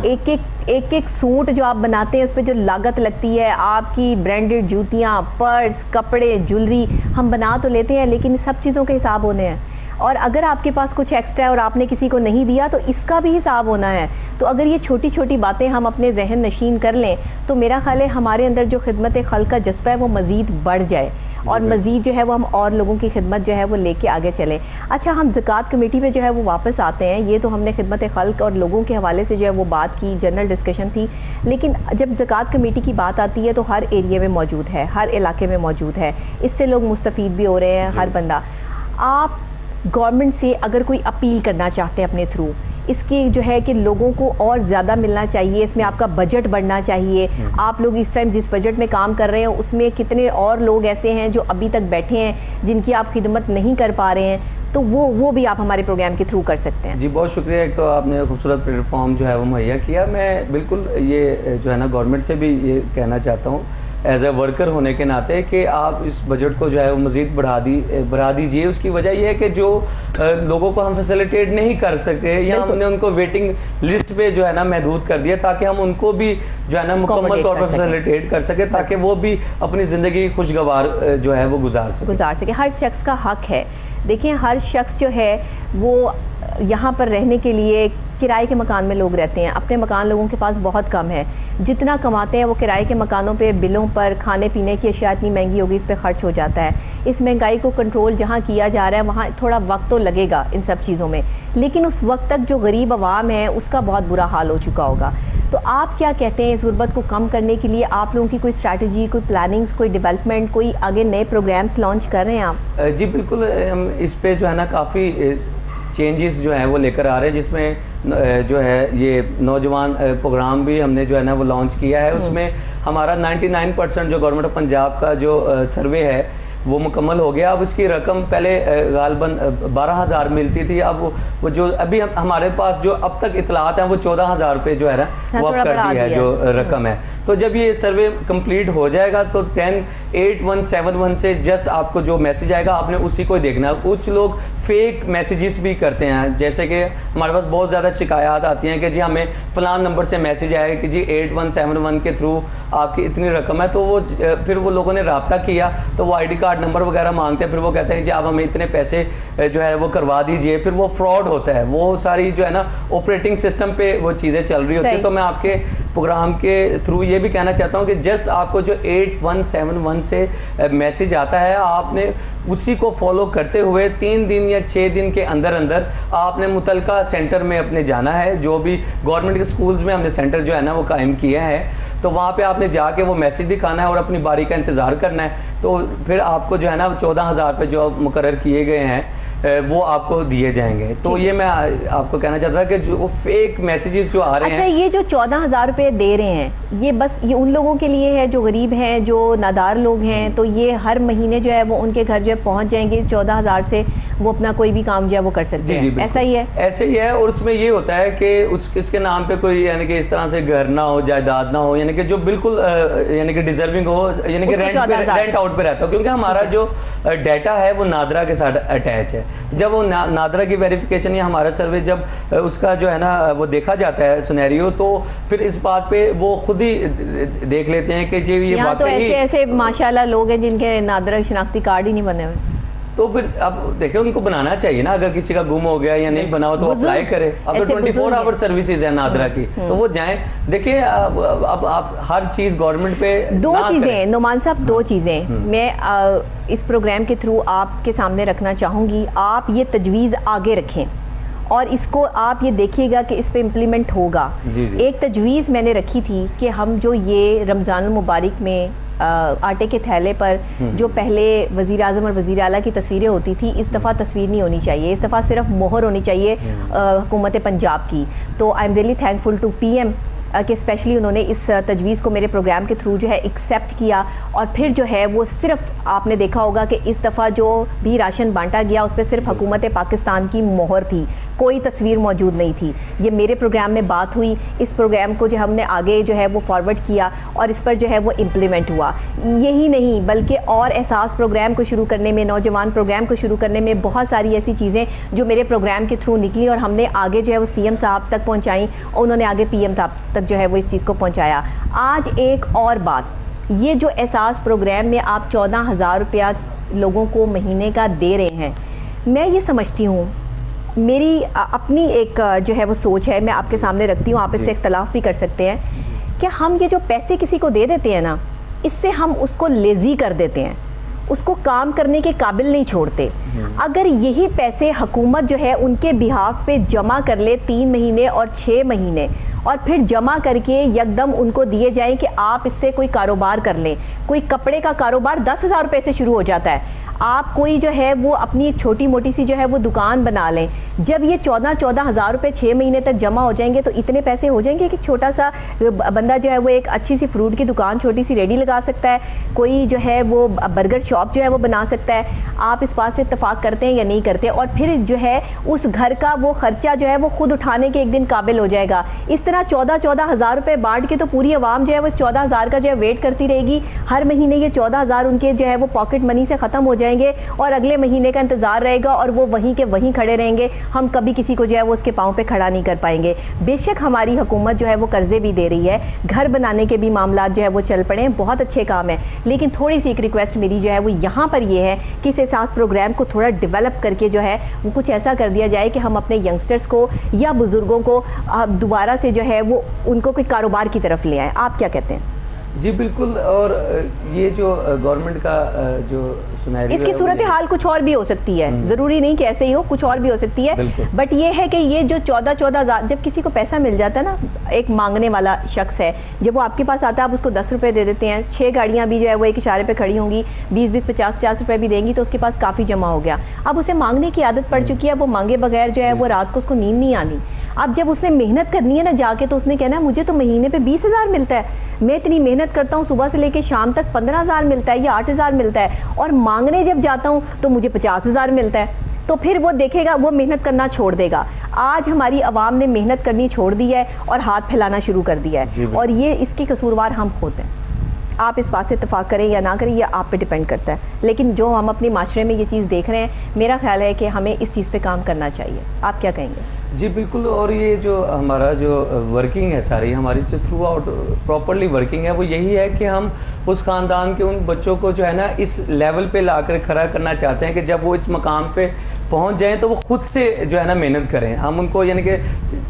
एक एक सूट जो आप बनाते हैं उस पर जो लागत लगती है, आपकी ब्रांडेड जूतियाँ, पर्स, कपड़े, ज्वेलरी हम बना तो लेते हैं, लेकिन सब चीज़ों के हिसाब होने हैं। और अगर आपके पास कुछ एक्स्ट्रा है और आपने किसी को नहीं दिया तो इसका भी हिसाब होना है। तो अगर ये छोटी छोटी बातें हम अपने जहन नशीन कर लें तो मेरा ख्याल है हमारे अंदर जो खिदमत खल्क का जज्बा है वो मज़ीद बढ़ जाए और मज़ीद जो है वो हम और लोगों की खिदमत जो है वो लेके आगे चलें। अच्छा, हम ज़कात कमेटी पे जो है वो वापस आते हैं। ये तो हमने खिदमत खल्क और लोगों के हवाले से जो है वो बात की, जनरल डिस्कशन थी, लेकिन जब ज़कात कमेटी की बात आती है तो हर एरिया में मौजूद है, हर इलाके में मौजूद है, इससे लोग मुस्तफ़ीद भी हो रहे हैं, हर बंदा। आप गवर्नमेंट से अगर कोई अपील करना चाहते हैं अपने थ्रू, इसकी जो है कि लोगों को और ज़्यादा मिलना चाहिए, इसमें आपका बजट बढ़ना चाहिए। आप लोग इस टाइम जिस बजट में काम कर रहे हैं उसमें कितने और लोग ऐसे हैं जो अभी तक बैठे हैं जिनकी आप खिदमत नहीं कर पा रहे हैं, तो वो भी आप हमारे प्रोग्राम के थ्रू कर सकते हैं। जी बहुत शुक्रिया। एक तो आपने खूबसूरत प्लेटफॉर्म जो है वो मुहैया किया। मैं बिल्कुल ये जो है ना गवर्नमेंट से भी ये कहना चाहता हूँ एज ए वर्कर होने के नाते कि आप इस बजट को जो है वो मज़ीद बढ़ा दीजिए। उसकी वजह यह है कि जो लोगों को हम फैसिलिटेट नहीं कर सकते या हमने उनको वेटिंग लिस्ट पे जो है ना महदूद कर दिया ताकि हम उनको भी जो है ना मुकम्मल तौर पर फैसिलिटेट कर सके ताकि वो भी अपनी ज़िंदगी खुशगवार जो है वो गुजार सके। हर शख्स का हक है। देखिए, हर शख्स जो है वो यहाँ पर रहने के लिए किराए के मकान में लोग रहते हैं, अपने मकान लोगों के पास बहुत कम है, जितना कमाते हैं वो किराए के मकानों पे, बिलों पर, खाने पीने की अशिया इतनी महंगी होगी, इस पे खर्च हो जाता है। इस महंगाई को कंट्रोल जहाँ किया जा रहा है वहाँ थोड़ा वक्त तो लगेगा इन सब चीज़ों में, लेकिन उस वक्त तक जो गरीब आवाम है उसका बहुत बुरा हाल हो चुका होगा। तो आप क्या कहते हैं, इस गुर्बत को कम करने के लिए आप लोगों की कोई स्ट्रैटेजी, कोई प्लानिंग्स, कोई डेवलपमेंट, कोई आगे नए प्रोग्राम्स लॉन्च कर रहे हैं आप? जी बिल्कुल, हम इस पे जो है ना काफ़ी चेंजेस जो हैं वो लेकर आ रहे हैं, जिसमें जो है ये नौजवान प्रोग्राम भी हमने जो है ना वो लॉन्च किया है। उसमें हमारा 99% जो गवर्नमेंट ऑफ पंजाब का जो सर्वे है वो मुकम्मल हो गया। अब उसकी रकम पहले गालबन 12,000 मिलती थी, अब वो जो अभी हमारे पास जो अब तक इतलात हैं वो 14,000 रुपये जो है ना वो अब कर दी है जो रकम है। तो जब ये सर्वे कंप्लीट हो जाएगा तो 108171 से जस्ट आपको जो मैसेज आएगा आपने उसी को देखना है। कुछ लोग फेक मैसेजेस भी करते हैं, जैसे कि हमारे पास बहुत ज़्यादा शिकायत आती हैं कि जी हमें फ़लान नंबर से मैसेज आएगा कि जी 8171 के थ्रू आपकी इतनी रकम है, तो वो फिर वो लोगों ने रब्ता किया तो वो ID कार्ड नंबर वगैरह मांगते हैं, फिर वो कहते हैं जी आप हमें इतने पैसे जो है वो करवा दीजिए, फिर वो फ्रॉड होता है। वो सारी जो है ना ऑपरेटिंग सिस्टम पे वो चीज़ें चल रही होती है। तो मैं आपके प्रोग्राम के थ्रू ये भी कहना चाहता हूँ कि जस्ट आपको जो 8171 से मैसेज आता है आपने उसी को फॉलो करते हुए 3 दिन या 6 दिन के अंदर अंदर आपने मुतलका सेंटर में अपने जाना है। जो भी गवर्नमेंट के स्कूल्स में हमने सेंटर जो है ना वो कायम किया है, तो वहाँ पे आपने जाके वो मैसेज दिखाना है और अपनी बारी का इंतज़ार करना है। तो फिर आपको जो है ना 14,000 रुपये जो मुकर्रर किए गए हैं वो आपको दिए जाएंगे। तो ये मैं आपको कहना चाहता था कि जो फेक मैसेजेस जो आ रहे हैं। अच्छा, ये जो 14,000 रुपये दे रहे हैं ये बस ये उन लोगों के लिए है जो गरीब हैं, जो नादार लोग हैं, तो ये हर महीने जो है वो उनके घर जो है पहुँच जाएंगे, 14,000 से वो अपना कोई भी काम जो है वो कर सकते हैं। ऐसा ही है? ऐसे ही है। और उसमें ये होता है कि उसके नाम पे कोई यानी कि इस तरह से घर ना हो, जायदाद ना हो, यानी कि जो बिल्कुल यानी कि डिजर्विंग हो, यानी कि रेंट आउट पे रहता हो, क्योंकि हमारा जो डाटा है वो नादरा के साथ अटैच है। जब वो नादरा की वेरिफिकेशन या हमारा सर्वे जब उसका जो है ना वो देखा जाता है सिनेरियो, तो फिर इस बात पे वो खुद ही देख लेते हैं कि जी ये बात तो ऐसे माशाल्लाह लोग हैं जिनके नादरा शनाख्ती कार्ड ही नहीं बने हुए। तो फिर अब देखिए उनको बनाना चाहिए ना, अगर किसी का गुम हो गया या नहीं बना हो तो अप्लाई करे। अगर 24 आवर सर्विसेज है नादरा की तो वो जाएं। देखिए अब आप हर चीज़ गवर्नमेंट पे दो चीज़ें नुमान साहब, दो चीज़ें मैं इस प्रोग्राम के थ्रू आपके सामने रखना चाहूँगी। आप ये तजवीज़ आगे रखें और इसको आप ये देखिएगा कि इस पे इम्प्लीमेंट होगा। एक तजवीज़ मैंने रखी थी कि हम जो ये रमज़ान मुबारक में आटे के थैले पर जो पहले वज़ीर आज़म और वज़ीर आला की तस्वीरें होती थी, इस दफ़ा तस्वीर नहीं होनी चाहिए, इस दफ़ा सिर्फ मोहर होनी चाहिए हुकूमत पंजाब की। तो I am really thankful to PM कि स्पेशली उन्होंने इस तजवीज़ को मेरे प्रोग्राम के थ्रू जो है एक्सेप्ट किया। और फिर जो है वो सिर्फ आपने देखा होगा कि इस दफ़ा जो भी राशन बांटा गया उस पर सिर्फ हुकूमत पाकिस्तान की मोहर थी, कोई तस्वीर मौजूद नहीं थी। ये मेरे प्रोग्राम में बात हुई, इस प्रोग्राम को जो हमने आगे जो है वो फॉरवर्ड किया और इस पर जो है वो इम्प्लीमेंट हुआ। यही नहीं बल्कि और एहसास प्रोग्राम को शुरू करने में, नौजवान प्रोग्राम को शुरू करने में बहुत सारी ऐसी चीज़ें जो मेरे प्रोग्राम के थ्रू निकली और हमने आगे जो है वो CM साहब तक पहुँचाई और उन्होंने आगे PM साहब तक जो है वो इस चीज़ को पहुँचाया। आज एक और बात, ये जो एहसास प्रोग्राम में आप 14,000 रुपया लोगों को महीने का दे रहे हैं, मैं ये समझती हूँ, मेरी अपनी एक जो है वो सोच है, मैं आपके सामने रखती हूँ, आप इससे इख्तलाफ भी कर सकते हैं कि हम ये जो पैसे किसी को दे देते हैं ना, इससे हम उसको लेज़ी कर देते हैं, उसको काम करने के काबिल नहीं छोड़ते। अगर यही पैसे हुकूमत जो है उनके बिहाफ पे जमा कर ले 3 महीने और 6 महीने और फिर जमा करके यकदम उनको दिए जाएं कि आप इससे कोई कारोबार कर लें, कोई कपड़े का कारोबार 10,000 रुपये से शुरू हो जाता है, आप कोई जो है वो अपनी एक छोटी मोटी सी जो है वो दुकान बना लें। जब ये 14,000 रुपये 6 महीने तक जमा हो जाएंगे तो इतने पैसे हो जाएंगे कि छोटा सा बंदा जो है वो एक अच्छी सी फ्रूट की दुकान, छोटी सी रेडी लगा सकता है, कोई जो है वो बर्गर शॉप जो है वो बना सकता है। आप इस बात से इत्तेफाक करते हैं या नहीं करते? और फिर जो है उस घर का वो खर्चा जो है वो खुद उठाने के एक दिन काबिल हो जाएगा। इस तरह 14,000 रुपये बांट के तो पूरी आवाम जो है वो इस 14,000 का जो है वेट करती रहेगी। हर महीने ये 14,000 उनके जो है वो पॉकेट मनी से ख़त्म हो जाएंगे और अगले महीने का इंतज़ार रहेगा और वो वहीं के वहीं खड़े रहेंगे। हम कभी किसी को जो है वो उसके पाँव पे खड़ा नहीं कर पाएंगे। बेशक हमारी हुकूमत जो है वो कर्जे भी दे रही है, घर बनाने के भी मामला जो है वो चल पड़े, बहुत अच्छे काम है, लेकिन थोड़ी सी एक रिक्वेस्ट मेरी जो है वो यहाँ पर ये है कि इस एहसास प्रोग्राम को थोड़ा डेवलप करके जो है वो कुछ ऐसा कर दिया जाए कि हम अपने यंगस्टर्स को या बुज़ुर्गों को दोबारा से जो है वो उनको कोई कारोबार की तरफ ले आए। आप क्या कहते हैं? जी बिल्कुल। और ये जो गवर्नमेंट का जो सुनहरी, इसकी सूरत हाल कुछ और भी हो सकती है, ज़रूरी नहीं कि ऐसे ही हो, कुछ और भी हो सकती है। बट ये है कि ये जो 14,000 जब किसी को पैसा मिल जाता है ना, एक मांगने वाला शख्स है, जब वो आपके पास आता है आप उसको 10 रुपये दे देते हैं, 6 गाड़ियाँ भी जो है वो एक इशारे पे खड़ी होंगी, 20-20, 50-50 रुपये भी देंगी तो उसके पास काफ़ी जमा हो गया। अब उसे मांगने की आदत पड़ चुकी है, वो मांगे बगैर जो है वो रात को उसको नींद नहीं आनी। अब जब उसने मेहनत करनी है ना जाके, तो उसने कहना है मुझे तो महीने पे 20,000 मिलता है, मैं इतनी मेहनत करता हूँ, सुबह से लेके शाम तक 15,000 मिलता है या 8,000 मिलता है, और मांगने जब जाता हूँ तो मुझे 50,000 मिलता है, तो फिर वो देखेगा, वो मेहनत करना छोड़ देगा। आज हमारी आवाम ने मेहनत करनी छोड़ दी है और हाथ फैलाना शुरू कर दिया है, और ये इसके कसूरवार हम खुद हैं। आप इस बात से इत्तेफाक करें या ना करें, ये आप पे डिपेंड करता है, लेकिन जो हम अपने माशरे में ये चीज़ देख रहे हैं, मेरा ख्याल है कि हमें इस चीज़ पे काम करना चाहिए। आप क्या कहेंगे? जी बिल्कुल। और ये जो हमारा जो वर्किंग है, सारी हमारी जो थ्रू आउट प्रॉपरली वर्किंग है, वो यही है कि हम उस ख़ानदान के उन बच्चों को जो है ना इस लेवल पे लाकर खड़ा करना चाहते हैं कि जब वो इस मकाम पे पहुंच जाएं तो वो खुद से जो है ना मेहनत करें। हम उनको यानी कि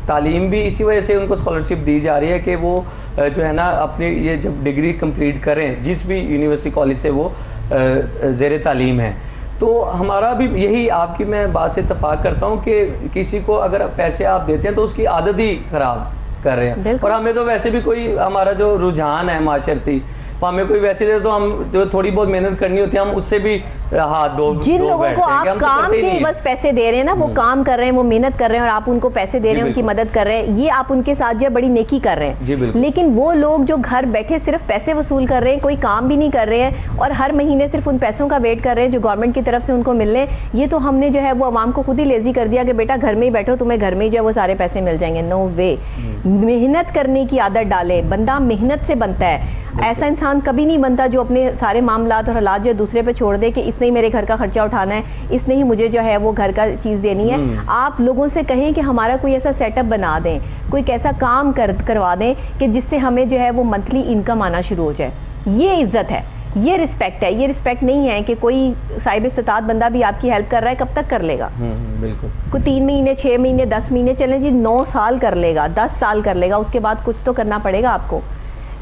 तालीम भी इसी वजह से उनको स्कॉलरशिप दी जा रही है कि वो जो है ना अपनी ये जब डिग्री कंप्लीट करें, जिस भी यूनिवर्सिटी कॉलेज से वो ज़ेर तालीम है, तो हमारा भी यही, आपकी मैं बात से इत्तेफाक करता हूँ कि किसी को अगर पैसे आप देते हैं तो उसकी आदत ही ख़राब कर रहे हैं। और हमें तो वैसे भी कोई हमारा जो रुझान है माशरती, तो हमें कोई वैसे दे तो हम जो थोड़ी बहुत मेहनत करनी होती है हम उससे भी हाथ दो। जिन लोगों को आप काम के बस पैसे दे रहे हैं ना, वो काम कर रहे हैं, वो मेहनत कर रहे हैं और आप उनको पैसे दे रहे हैं, उनकी मदद कर रहे हैं, ये आप उनके साथ जो है बड़ी नेकी कर रहे हैं। लेकिन वो लोग जो घर बैठे सिर्फ पैसे वसूल कर रहे हैं, कोई काम भी नहीं कर रहे हैं और हर महीने सिर्फ उन पैसों का वेट कर रहे हैं जो गवर्नमेंट की तरफ से उनको मिल रहे हैं, ये तो हमने जो है वो आवाम को खुद ही लेजी कर दिया कि बेटा घर में ही बैठो, तुम्हें घर में ही जो है वो सारे पैसे मिल जाएंगे। नो वे। मेहनत करने की आदत डाले, बंदा मेहनत से बनता है। ऐसा इंसान कभी नहीं बनता जो अपने सारे मामलात और हालात जो दूसरे पे छोड़ दे कि इसने ही मेरे घर का खर्चा उठाना है, इसने ही मुझे जो है वो घर का चीज़ देनी है। आप लोगों से कहें कि हमारा कोई ऐसा सेटअप बना दें, कोई कैसा काम करवा दें कि जिससे हमें जो है वो मंथली इनकम आना शुरू हो जाए। ये इज़्ज़त है, ये रिस्पेक्ट है। ये रिस्पेक्ट नहीं है कि कोई साहिब इस्तात बंदा भी आपकी हेल्प कर रहा है, कब तक कर लेगा? बिल्कुल। कोई 3 महीने 6 महीने 10 महीने चलें जी, 9 साल कर लेगा, 10 साल कर लेगा, उसके बाद कुछ तो करना पड़ेगा आपको।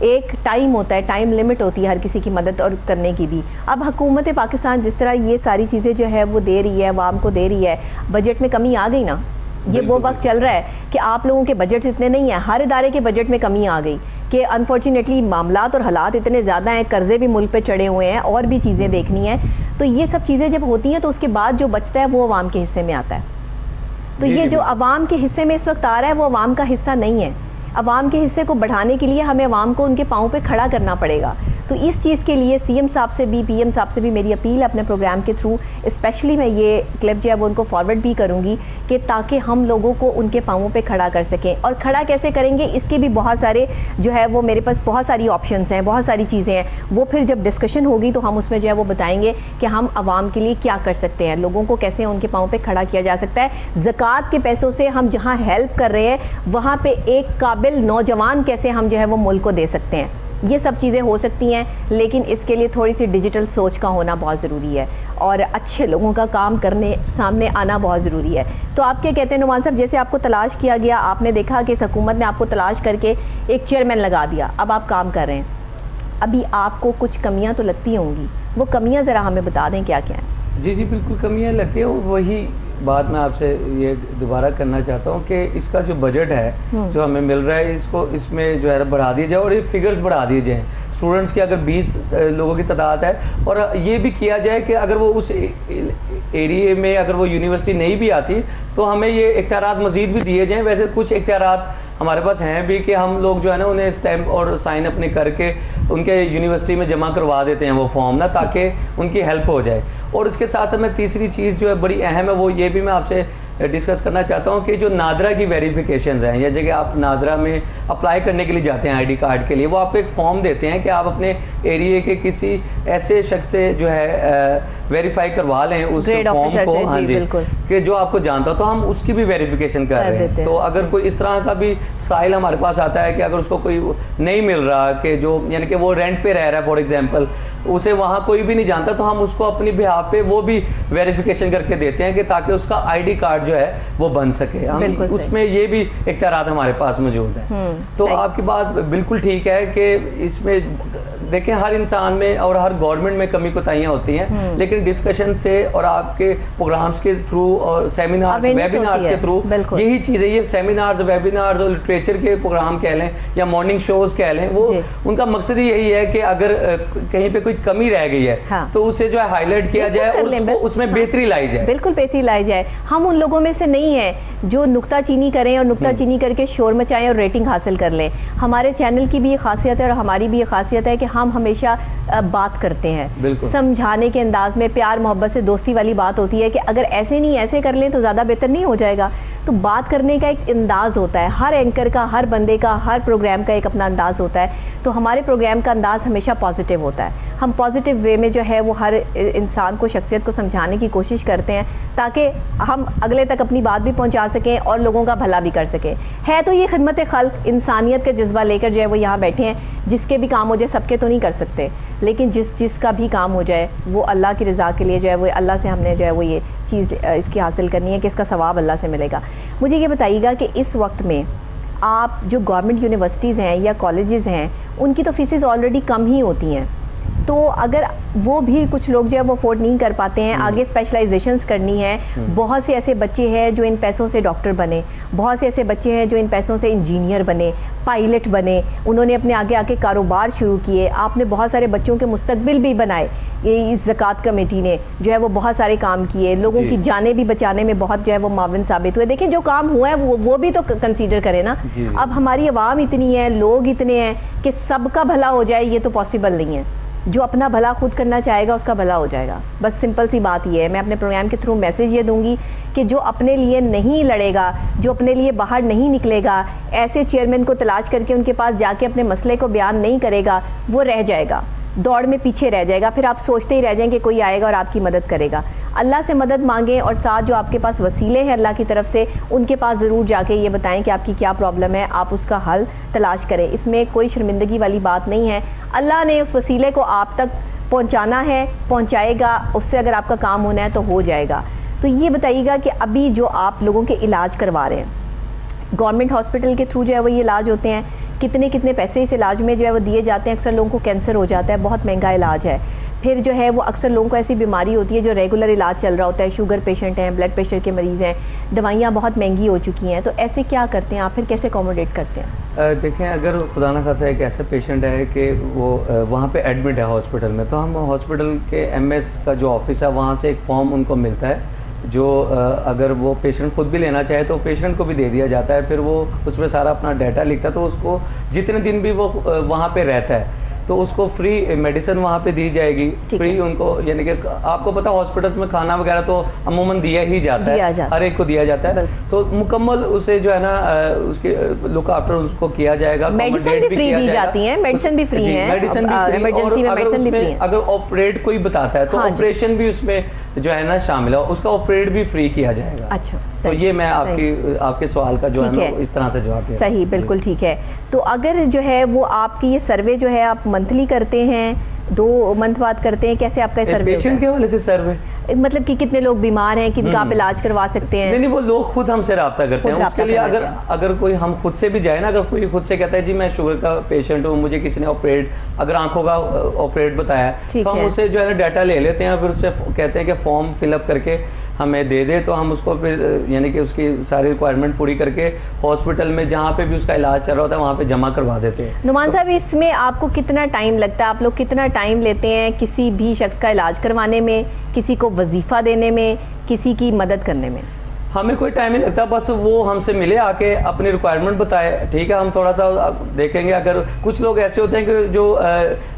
एक टाइम होता है, टाइम लिमिट होती है हर किसी की मदद और करने की भी। अब हुकूमत पाकिस्तान जिस तरह ये सारी चीज़ें जो है वो दे रही है, आवाम को दे रही है, बजट में कमी आ गई ना। ये वो वक्त चल रहा है कि आप लोगों के बजट इतने नहीं हैं, हर इदारे के बजट में कमी आ गई कि अनफॉर्चुनेटली मामलात और हालात इतने ज़्यादा हैं, कर्जे भी मुल्क पे चढ़े हुए हैं और भी चीज़ें देखनी हैं। तो ये सब चीज़ें जब होती हैं तो उसके बाद जो बचता है वो आवाम के हिस्से में आता है। तो ये जो आवाम के हिस्से में इस वक्त आ रहा है वो आवाम का हिस्सा नहीं है। अवाम के हिस्से को बढ़ाने के लिए हमें अवाम को उनके पाँव पे खड़ा करना पड़ेगा। तो इस चीज़ के लिए सीएम साहब से भी, पीएम साहब से भी मेरी अपील अपने प्रोग्राम के थ्रू, स्पेशली मैं ये क्लिप जो है वो उनको फॉरवर्ड भी करूँगी कि ताकि हम लोगों को उनके पाँवों पे खड़ा कर सकें। और खड़ा कैसे करेंगे इसके भी बहुत सारे जो है वो मेरे पास बहुत सारी ऑप्शंस हैं, बहुत सारी चीज़ें हैं। वो फिर जब डिस्कशन होगी तो हम उसमें जो है वो बताएंगे कि हम आवाम के लिए क्या कर सकते हैं, लोगों को कैसे उनके पाँव पे खड़ा किया जा सकता है। ज़कात के पैसों से हम जहाँ हेल्प कर रहे हैं वहाँ पे एक काबिल नौजवान कैसे हम जो है वो मुल्क को दे सकते हैं। ये सब चीज़ें हो सकती हैं, लेकिन इसके लिए थोड़ी सी डिजिटल सोच का होना बहुत ज़रूरी है और अच्छे लोगों का काम करने सामने आना बहुत ज़रूरी है। तो आप क्या कहते हैं नुमान साहब, जैसे आपको तलाश किया गया, आपने देखा कि इस हुकूमत ने आपको तलाश करके एक चेयरमैन लगा दिया, अब आप काम कर रहे हैं, अभी आपको कुछ कमियां तो लगती होंगी, वो कमियां ज़रा हमें बता दें क्या क्या हैं। जी बिल्कुल कमियां लगती हैं। वही बात मैं आपसे ये दोबारा करना चाहता हूँ कि इसका जो बजट है जो हमें मिल रहा है, इसको इसमें जो है बढ़ा दिया जाए और ये फिगर्स बढ़ा दिए जाएँ। स्टूडेंट्स की अगर 20 लोगों की तादाद है, और ये भी किया जाए कि अगर वो उस एरिए में अगर वो यूनिवर्सिटी नहीं भी आती तो हमें ये इख्तियारात मज़ीद भी दिए जाएँ। वैसे कुछ इख्तियारात हमारे पास हैं भी कि हम लोग जो है ना उन्हें स्टैम्प और साइन अपने करके उनके यूनिवर्सिटी में जमा करवा देते हैं वो फॉर्म ना, ताकि उनकी हेल्प हो जाए। और इसके साथ में तीसरी चीज़ जो है बड़ी अहम है, वो ये भी मैं आपसे डिस्कस करना चाहता हूँ कि जो नादरा की वेरिफिकेशंस हैं, या जगह आप नादरा में अप्लाई करने के लिए जाते हैं आईडी कार्ड के लिए, वो आपको एक फॉर्म देते हैं कि आप अपने एरिए के किसी ऐसे शख्स से जो है वेरीफाई करवा लें उस फॉर्म को, हाँ जी, कि जो आपको जानता हो, तो हम उसकी भी वेरिफिकेशन कर रहे हैं। तो अगर कोई इस तरह का भी साइल हमारे पास आता है कि अगर उसको कोई नहीं मिल रहा, कि जो यानी कि वो रेंट पे रह रहा है फॉर एग्जांपल, उसे वहाँ कोई भी नहीं जानता, तो हम उसको अपनी बिहाफ पे वो भी वेरिफिकेशन करके देते हैं कि ताकि उसका आईडी कार्ड जो है वो बन सके। हम उसमें ये भी इख्तियारात हमारे पास मौजूद है। तो आपकी बात बिल्कुल ठीक है कि इसमें देखें हर इंसान में और हर गवर्नमेंट में कमी कोताहियाँ होती हैं, लेकिन डिस्कशन से और आपके प्रोग्राम्स के थ्रू और सेमिनार्स वेबिनार्स के थ्रू यही चीज़ है। ये सेमिनार्स वेबिनार्स और लिटरेचर के प्रोग्राम कह लें या मॉर्निंग शोज कह लें, वो उनका मकसद यही है कि अगर कहीं पे कोई कमी रह गई है तो उसे जो है हाईलाइट किया जाए और उसमें बेहतरी लाई जाए। बिल्कुल बेहतरी लाई जाए। हम उन लोगों में से नहीं है जो नुक्ताचीनी करें और नुक्ताचीनी करके शोर मचाएं और रेटिंग हासिल कर लें। हमारे चैनल की भी ये खासियत है और हमारी भी ये खासियत है कि हम हमेशा बात करते हैं, समझाने के अंदाज में, प्यार मोहब्बत से, दोस्ती वाली बात होती है कि अगर ऐसे नहीं ऐसे कर लें तो ज़्यादा बेहतर नहीं हो जाएगा। तो बात करने का एक अंदाज़ होता है, हर एंकर का, हर बंदे का, हर प्रोग्राम का एक अपना अंदाज़ होता है। तो हमारे प्रोग्राम का अंदाज़ हमेशा पॉजिटिव होता है। हम पॉजिटिव वे में जो है वो हर इंसान को, शख्सियत को समझाने की कोशिश करते हैं ताकि हम अगले तक अपनी बात भी पहुंचा सकें और लोगों का भला भी कर सकें। है तो ये खिदमत खल्क, इंसानियत का जज्बा लेकर जो है वो यहाँ बैठे हैं। जिसके भी काम हो जाए, सबके तो नहीं कर सकते, लेकिन जिसका भी काम हो जाए वो अल्लाह की रज़ा के लिए जो है वो अल्लाह से हमने जो है वो ये चीज़ इसकी हासिल करनी है कि इसका सवाब अल्लाह से मिलेगा। मुझे ये बताइएगा कि इस वक्त में आप जो गवर्नमेंट यूनिवर्सिटीज़ हैं या कॉलेजेस हैं, उनकी तो फीसेस ऑलरेडी कम ही होती हैं, तो अगर वो भी कुछ लोग जो है वो अफोर्ड नहीं कर पाते हैं, आगे स्पेशलाइजेशंस करनी है, बहुत से ऐसे बच्चे हैं जो इन पैसों से डॉक्टर बने, बहुत से ऐसे बच्चे हैं जो इन पैसों से इंजीनियर बने, पायलट बने, उन्होंने अपने आगे आके कारोबार शुरू किए। आपने बहुत सारे बच्चों के मुस्तकबिल भी बनाए। ये इस ज़कात कमेटी ने जो है वो बहुत सारे काम किए, लोगों की जानें भी बचाने में बहुत जो है वो माविन साबित हुए। देखिए जो काम हुआ है वो भी तो कंसीडर करें ना। अब हमारी आवाम इतनी है, लोग इतने हैं कि सबका भला हो जाए ये तो पॉसिबल नहीं है। जो अपना भला खुद करना चाहेगा उसका भला हो जाएगा, बस सिंपल सी बात ये है। मैं अपने प्रोग्राम के थ्रू मैसेज ये दूंगी कि जो अपने लिए नहीं लड़ेगा, जो अपने लिए बाहर नहीं निकलेगा, ऐसे चेयरमैन को तलाश करके उनके पास जाके अपने मसले को बयान नहीं करेगा, वो रह जाएगा, दौड़ में पीछे रह जाएगा। फिर आप सोचते ही रह जाएंगे कोई आएगा और आपकी मदद करेगा। अल्लाह से मदद मांगें और साथ जो आपके पास वसीले हैं अल्लाह की तरफ से, उनके पास ज़रूर जाके ये बताएं कि आपकी क्या प्रॉब्लम है, आप उसका हल तलाश करें। इसमें कोई शर्मिंदगी वाली बात नहीं है। अल्लाह ने उस वसीले को आप तक पहुँचाना है, पहुँचाएगा। उससे अगर आपका काम होना है तो हो जाएगा। तो ये बताइएगा कि अभी जो आप लोगों के इलाज करवा रहे हैं, गवर्नमेंट हॉस्पिटल के थ्रू जो है वो ये इलाज होते हैं, कितने कितने पैसे इस इलाज में जो है वो दिए जाते हैं? अक्सर लोगों को कैंसर हो जाता है, बहुत महंगा इलाज है। फिर जो है वो अक्सर लोगों को ऐसी बीमारी होती है जो रेगुलर इलाज चल रहा होता है, शुगर पेशेंट हैं, ब्लड प्रेशर के मरीज़ हैं, दवाइयाँ बहुत महंगी हो चुकी हैं, तो ऐसे क्या करते हैं आप, फिर कैसे अकोमोडेट करते हैं? देखें, अगर खुदा न खासा एक ऐसा पेशेंट है कि वो वहाँ पे एडमिट है हॉस्पिटल में, तो हम हॉस्पिटल के एमएस का जो ऑफिस है वहाँ से एक फॉर्म उनको मिलता है जो अगर वो पेशेंट खुद भी लेना चाहे तो पेशेंट को भी दे दिया जाता है, फिर वो उसमें सारा अपना डाटा लिखता है, तो उसको जितने दिन भी वो वहाँ पे रहता है तो उसको फ्री मेडिसिन वहाँ पे दी जाएगी, फ्री उनको, यानी कि आपको पता हॉस्पिटल में खाना वगैरह तो अमूमन दिया ही जाता है, हर एक को दिया जाता है, तो मुकम्मल उसे जो है ना उसके लुक आफ्टर उसको किया जाएगा। मेडिसिन भी फ्री दी जाती है, मेडिसिन भी फ्री है, इमरजेंसी में मेडिसिन भी फ्री है। अगर ऑपरेट कोई बताता है तो ऑपरेशन भी उसमें जो है ना शामिल है, उसका ऑपरेट भी फ्री किया जाएगा। अच्छा, तो ये मैं आपके सवाल का जो है इस तरह से जवाब दिया। सही, बिल्कुल ठीक है। तो अगर जो है वो आपकी ये सर्वे जो है आप मंथली करते हैं, 2 मंथ बाद करते हैं, कैसे आपका सर्वे? पेशेंट के हवाले से सर्वे मतलब कि कितने लोग बीमार हैं, किनका आप इलाज करवा सकते हैं? नहीं, वो लोग खुद हमसे रब्ता करते हैं। उसके लिए अगर कोई हम खुद से भी जाए ना, अगर कोई खुद से कहता है जी मैं शुगर का पेशेंट हूँ, मुझे किसी ने ऑपरेट, अगर आंखों का ऑपरेट बताया, तो हम उससे जो है ना डाटा ले लेते हैं, फिर उससे कहते हैं कि फॉर्म फिलअप करके हमें दे दे, तो हम उसको फिर यानी कि उसकी सारी रिक्वायरमेंट पूरी करके हॉस्पिटल में जहाँ पे भी उसका इलाज चल रहा होता है वहाँ पे जमा करवा देते हैं। नुमान साहब, इसमें आपको कितना टाइम लगता है? आप लोग कितना टाइम लेते हैं किसी भी शख्स का इलाज करवाने में, किसी को वजीफ़ा देने में, किसी की मदद करने में? हमें कोई टाइम नहीं लगता, बस वो हमसे मिले, आके अपनी रिक्वायरमेंट बताए, ठीक है, हम थोड़ा सा देखेंगे। अगर कुछ लोग ऐसे होते हैं कि जो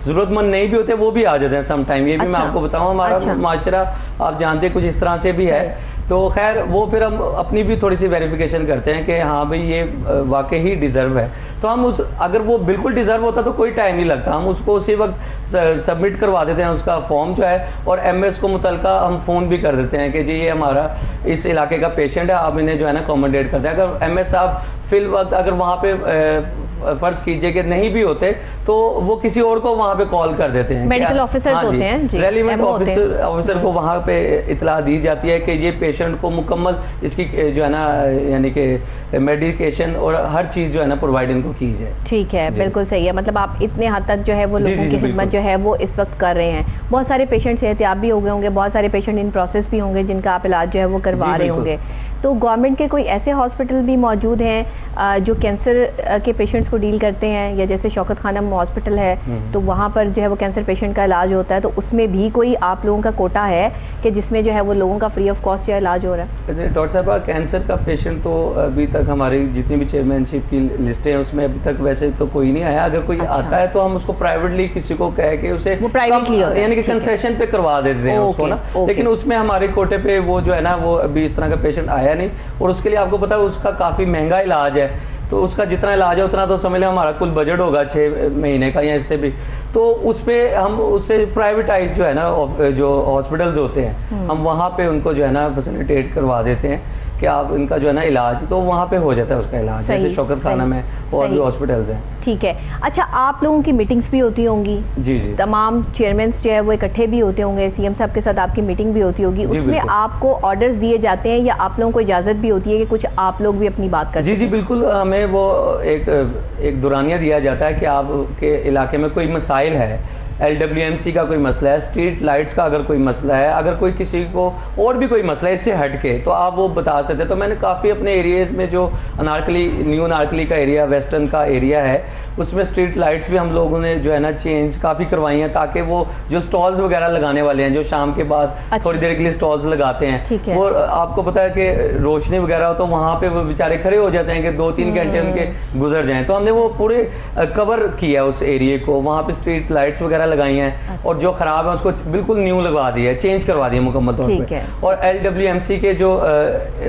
ज़रूरतमंद नहीं भी होते, वो भी आ जाते हैं सम टाइम। ये भी मैं आपको बताऊँ, हमारा माशरा आप जानते हैं कुछ इस तरह से भी है, तो खैर वो फिर हम अपनी भी थोड़ी सी वेरिफिकेशन करते हैं कि हाँ भाई ये वाकई ही डिज़र्व है, तो हम अगर वो बिल्कुल डिज़र्व होता तो कोई टाइम नहीं लगता, हम उसको उसी वक्त सबमिट करवा देते हैं उसका फॉर्म जो है, और एमएस को मुतलका हम फ़ोन भी कर देते हैं कि जी ये हमारा इस इलाके का पेशेंट है, आप इन्हें जो है ना अकोमोडेट करते हैं। अगर एमएस साहब फिल वक्त अगर वहाँ पे फर्ज कीजिए कि नहीं भी होते, तो वो किसी और को वहाँ पे कॉल कर देते हैं, मेडिकल ऑफिसर्स होते हैं, रेलिवेंट ऑफिसर को वहाँ पे इतला दी जाती है कि ये पेशेंट को मुकम्मल इसकी जो है ना यानी कि मेडिकेशन और हर चीज़ जो है ना प्रोवाइड इनको की जाए। ठीक है, बिल्कुल सही है। मतलब आप इतने हद तक जो है वो लोगों की खिदमत जो है वो इस वक्त कर रहे हैं। बहुत सारे पेशेंट सेहतियाब भी हो गए होंगे, बहुत सारे पेशेंट इन प्रोसेस भी होंगे जिनका आप इलाज जो है वो करवा रहे होंगे। तो गवर्नमेंट के कोई ऐसे हॉस्पिटल भी मौजूद हैं जो कैंसर के पेशेंट्स को डील करते हैं, या जैसे शौकत खानम हॉस्पिटल है तो वहाँ पर जो है वो कैंसर पेशेंट का इलाज होता है, तो उसमें भी कोई आप लोगों का कोटा है कि जिसमें जो है वो लोगों का फ्री ऑफ कॉस्ट जो इलाज हो रहा है? डॉक्टर साहब, कैंसर का पेशेंट तो अभी तक हमारी जितनी भी चेयरमैनशिप की लिस्टें हैं उसमें अभी तक वैसे तो कोई नहीं आया। अगर कोई आता है तो हम उसको प्राइवेटली किसी को कह के उसे प्राइवेटली यानी कि कंसेशन पे करवा देते हैं उसको ना, लेकिन उसमें हमारे कोटे पे वो जो है ना वो अभी इस तरह का पेशेंट आया नहीं, और उसके लिए आपको पता है उसका काफ़ी महंगा इलाज है, तो उसका जितना इलाज है उतना तो समझ लें हमारा कुल बजट होगा 6 महीने का या इससे भी, तो उस पर हम उससे प्राइवेटाइज जो है ना जो हॉस्पिटल्स होते हैं हम वहाँ पे उनको जो है ना फैसिलिटेट करवा देते हैं कि आप इनका जो है ना इलाज तो वहाँ पे हो जाता है उसका इलाज, जैसे शौकत खाना में और भी हॉस्पिटल्स हैं। ठीक है। अच्छा, आप लोगों की मीटिंग्स भी होती होंगी? जी जी, तमाम चेयरमैन्स जो है वो इकट्ठे भी होते होंगे, सीएम साहब के साथ आपकी मीटिंग भी होती होगी, उसमें आपको ऑर्डर्स दिए जाते हैं या आप लोगों को इजाज़त भी होती है कि कुछ आप लोग भी अपनी बात कर? जी जी बिल्कुल, हमें वो एक दुरानिया दिया जाता है कि आपके इलाके में कोई मसाइल है, LWMC का कोई मसला है, स्ट्रीट लाइट्स का अगर कोई मसला है, अगर कोई किसी को और भी कोई मसला है इससे हट के, तो आप वो बता सकते हैं। तो मैंने काफ़ी अपने एरियाज़ में जो अनारकली न्यू अनारकली का एरिया, वेस्टर्न का एरिया है, उसमें स्ट्रीट लाइट्स भी हम लोगों ने जो है ना चेंज काफ़ी करवाई हैं, ताकि वो जो स्टॉल्स वगैरह लगाने वाले हैं जो शाम के बाद थोड़ी देर के लिए स्टॉल्स लगाते हैं, वो आपको पता है कि रोशनी वगैरह हो तो वहाँ पे वो बेचारे खड़े हो जाते हैं कि 2-3 घंटे उनके गुजर जाएँ, तो हमने वो पूरे कवर किया उस एरिए को, वहाँ पर स्ट्रीट लाइट्स वगैरह लगाई हैं, और जो ख़राब है उसको बिल्कुल न्यू लगवा दिया है, चेंज करवा दिया मुकम्मल तौर पे, और LWMC के जो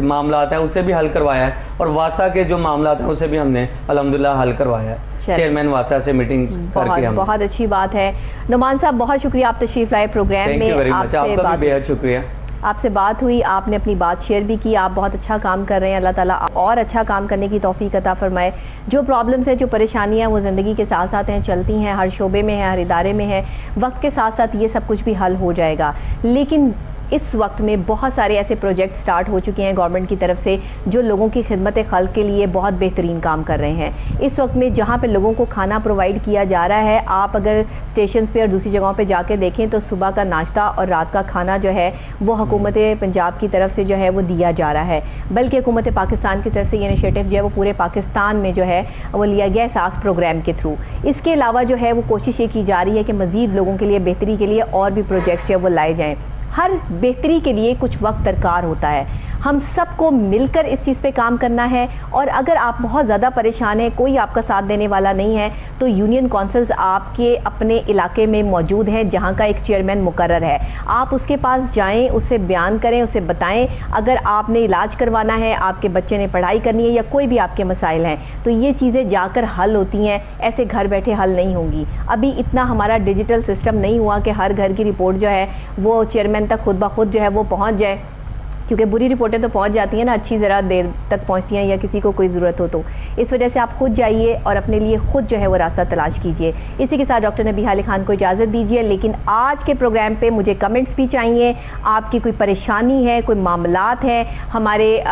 मामला हैं उसे भी हल करवाया है, और वासा के जो मामला हैं उसे भी हमने अल्हम्दुलिल्लाह हल करवाया है चेयरमैन वासा से मीटिंग करके। हम बहुत अच्छी बात है। नुमान साहब, बहुत शुक्रिया आप तशरीफ लाए प्रोग्राम में, आपका भी बेहद शुक्रिया। आपसे बात हुई, आपने अपनी बात शेयर भी की, आप बहुत अच्छा काम कर रहे हैं, अल्लाह ताला और अच्छा काम करने की तौफीक अता फरमाए। जो प्रॉब्लम्स हैं, जो परेशानियां वो ज़िंदगी के साथ साथ हैं, चलती हैं, हर शोबे में है, हर इदारे में है, वक्त के साथ साथ ये सब कुछ भी हल हो जाएगा। लेकिन इस वक्त में बहुत सारे ऐसे प्रोजेक्ट स्टार्ट हो चुके हैं गवर्नमेंट की तरफ से जो लोगों की खिदमत खल्क के लिए बहुत बेहतरीन काम कर रहे हैं। इस वक्त में जहाँ पे लोगों को खाना प्रोवाइड किया जा रहा है, आप अगर स्टेशन पे और दूसरी जगहों पे जाके देखें तो सुबह का नाश्ता और रात का खाना जो है वो हुकूमत पंजाब की तरफ से जो है वो दिया जा रहा है, बल्कि हुकूमत पाकिस्तान की तरफ से ये इनिशिएटिव जो है वो पूरे पाकिस्तान में जो है वो लिया गया है सास प्रोग्राम के थ्रू। इसके अलावा जो है वो कोशिश ये की जा रही है कि मज़ीद लोगों के लिए बेहतरी के लिए और भी प्रोजेक्ट्स जो है वो लाए जाएँ। हर बेहतरी के लिए कुछ वक्त दरकार होता है। हम सबको मिलकर इस चीज़ पे काम करना है। और अगर आप बहुत ज़्यादा परेशान हैं, कोई आपका साथ देने वाला नहीं है, तो यूनियन काउंसिल्स आपके अपने इलाके में मौजूद हैं, जहाँ का एक चेयरमैन मुकर्रर है। आप उसके पास जाएं, उसे बयान करें, उसे बताएं अगर आपने इलाज करवाना है, आपके बच्चे ने पढ़ाई करनी है या कोई भी आपके मसाइल हैं, तो ये चीज़ें जाकर हल होती हैं, ऐसे घर बैठे हल नहीं होंगी। अभी इतना हमारा डिजिटल सिस्टम नहीं हुआ कि हर घर की रिपोर्ट जो है वो चेयरमैन तक खुद ब खुद जो है वो पहुँच जाए, क्योंकि बुरी रिपोर्टें तो पहुंच जाती हैं ना, अच्छी ज़रा देर तक पहुंचती हैं या किसी को कोई ज़रूरत हो तो। इस वजह से आप खुद जाइए और अपने लिए खुद जो है वो रास्ता तलाश कीजिए। इसी के साथ डॉक्टर नबीहा अली खान को इजाज़त दीजिए। लेकिन आज के प्रोग्राम पे मुझे कमेंट्स भी चाहिए। आपकी कोई परेशानी है, कोई मामलात हैं, हमारे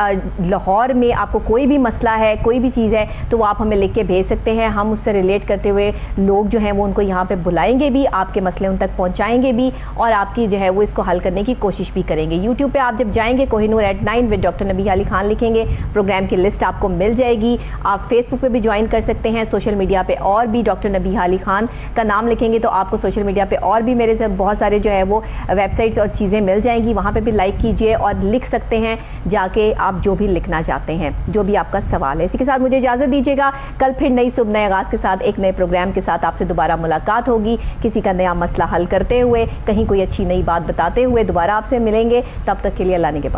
लाहौर में आपको कोई भी मसला है, कोई भी चीज़ है, तो वो आप हमें लिख के भेज सकते हैं। हम उससे रिलेट करते हुए लोग जो हैं वो उनको यहाँ पर बुलाएँगे भी, आपके मसले उन तक पहुँचाएँगे भी और आपकी जो है वो इसको हल करने की कोशिश भी करेंगे। यूट्यूब पर आप जब जाएँगे Kohinoor at 9 with doctor Nabiha Ali Khan लिखेंगे, प्रोग्राम की लिस्ट आपको मिल जाएगी। आप फेसबुक पे भी ज्वाइन कर सकते हैं, सोशल मीडिया पे और भी डॉक्टर नबीहा अली खान का नाम लिखेंगे तो आपको सोशल मीडिया पे और भी मेरे से बहुत सारे जो है वो वेबसाइट्स और चीज़ें मिल जाएंगी। वहाँ पे भी लाइक कीजिए और लिख सकते हैं जाके आप जो भी लिखना चाहते हैं, जो भी आपका सवाल है। इसी के साथ मुझे इजाज़त दीजिएगा। कल फिर नई सुबह नए आगाज़ के साथ एक नए प्रोग्राम के साथ आपसे दोबारा मुलाकात होगी, किसी का नया मसला हल करते हुए, कहीं कोई अच्छी नई बात बताते हुए दोबारा आपसे मिलेंगे। तब तक के लिए अल्लाह निगहबान।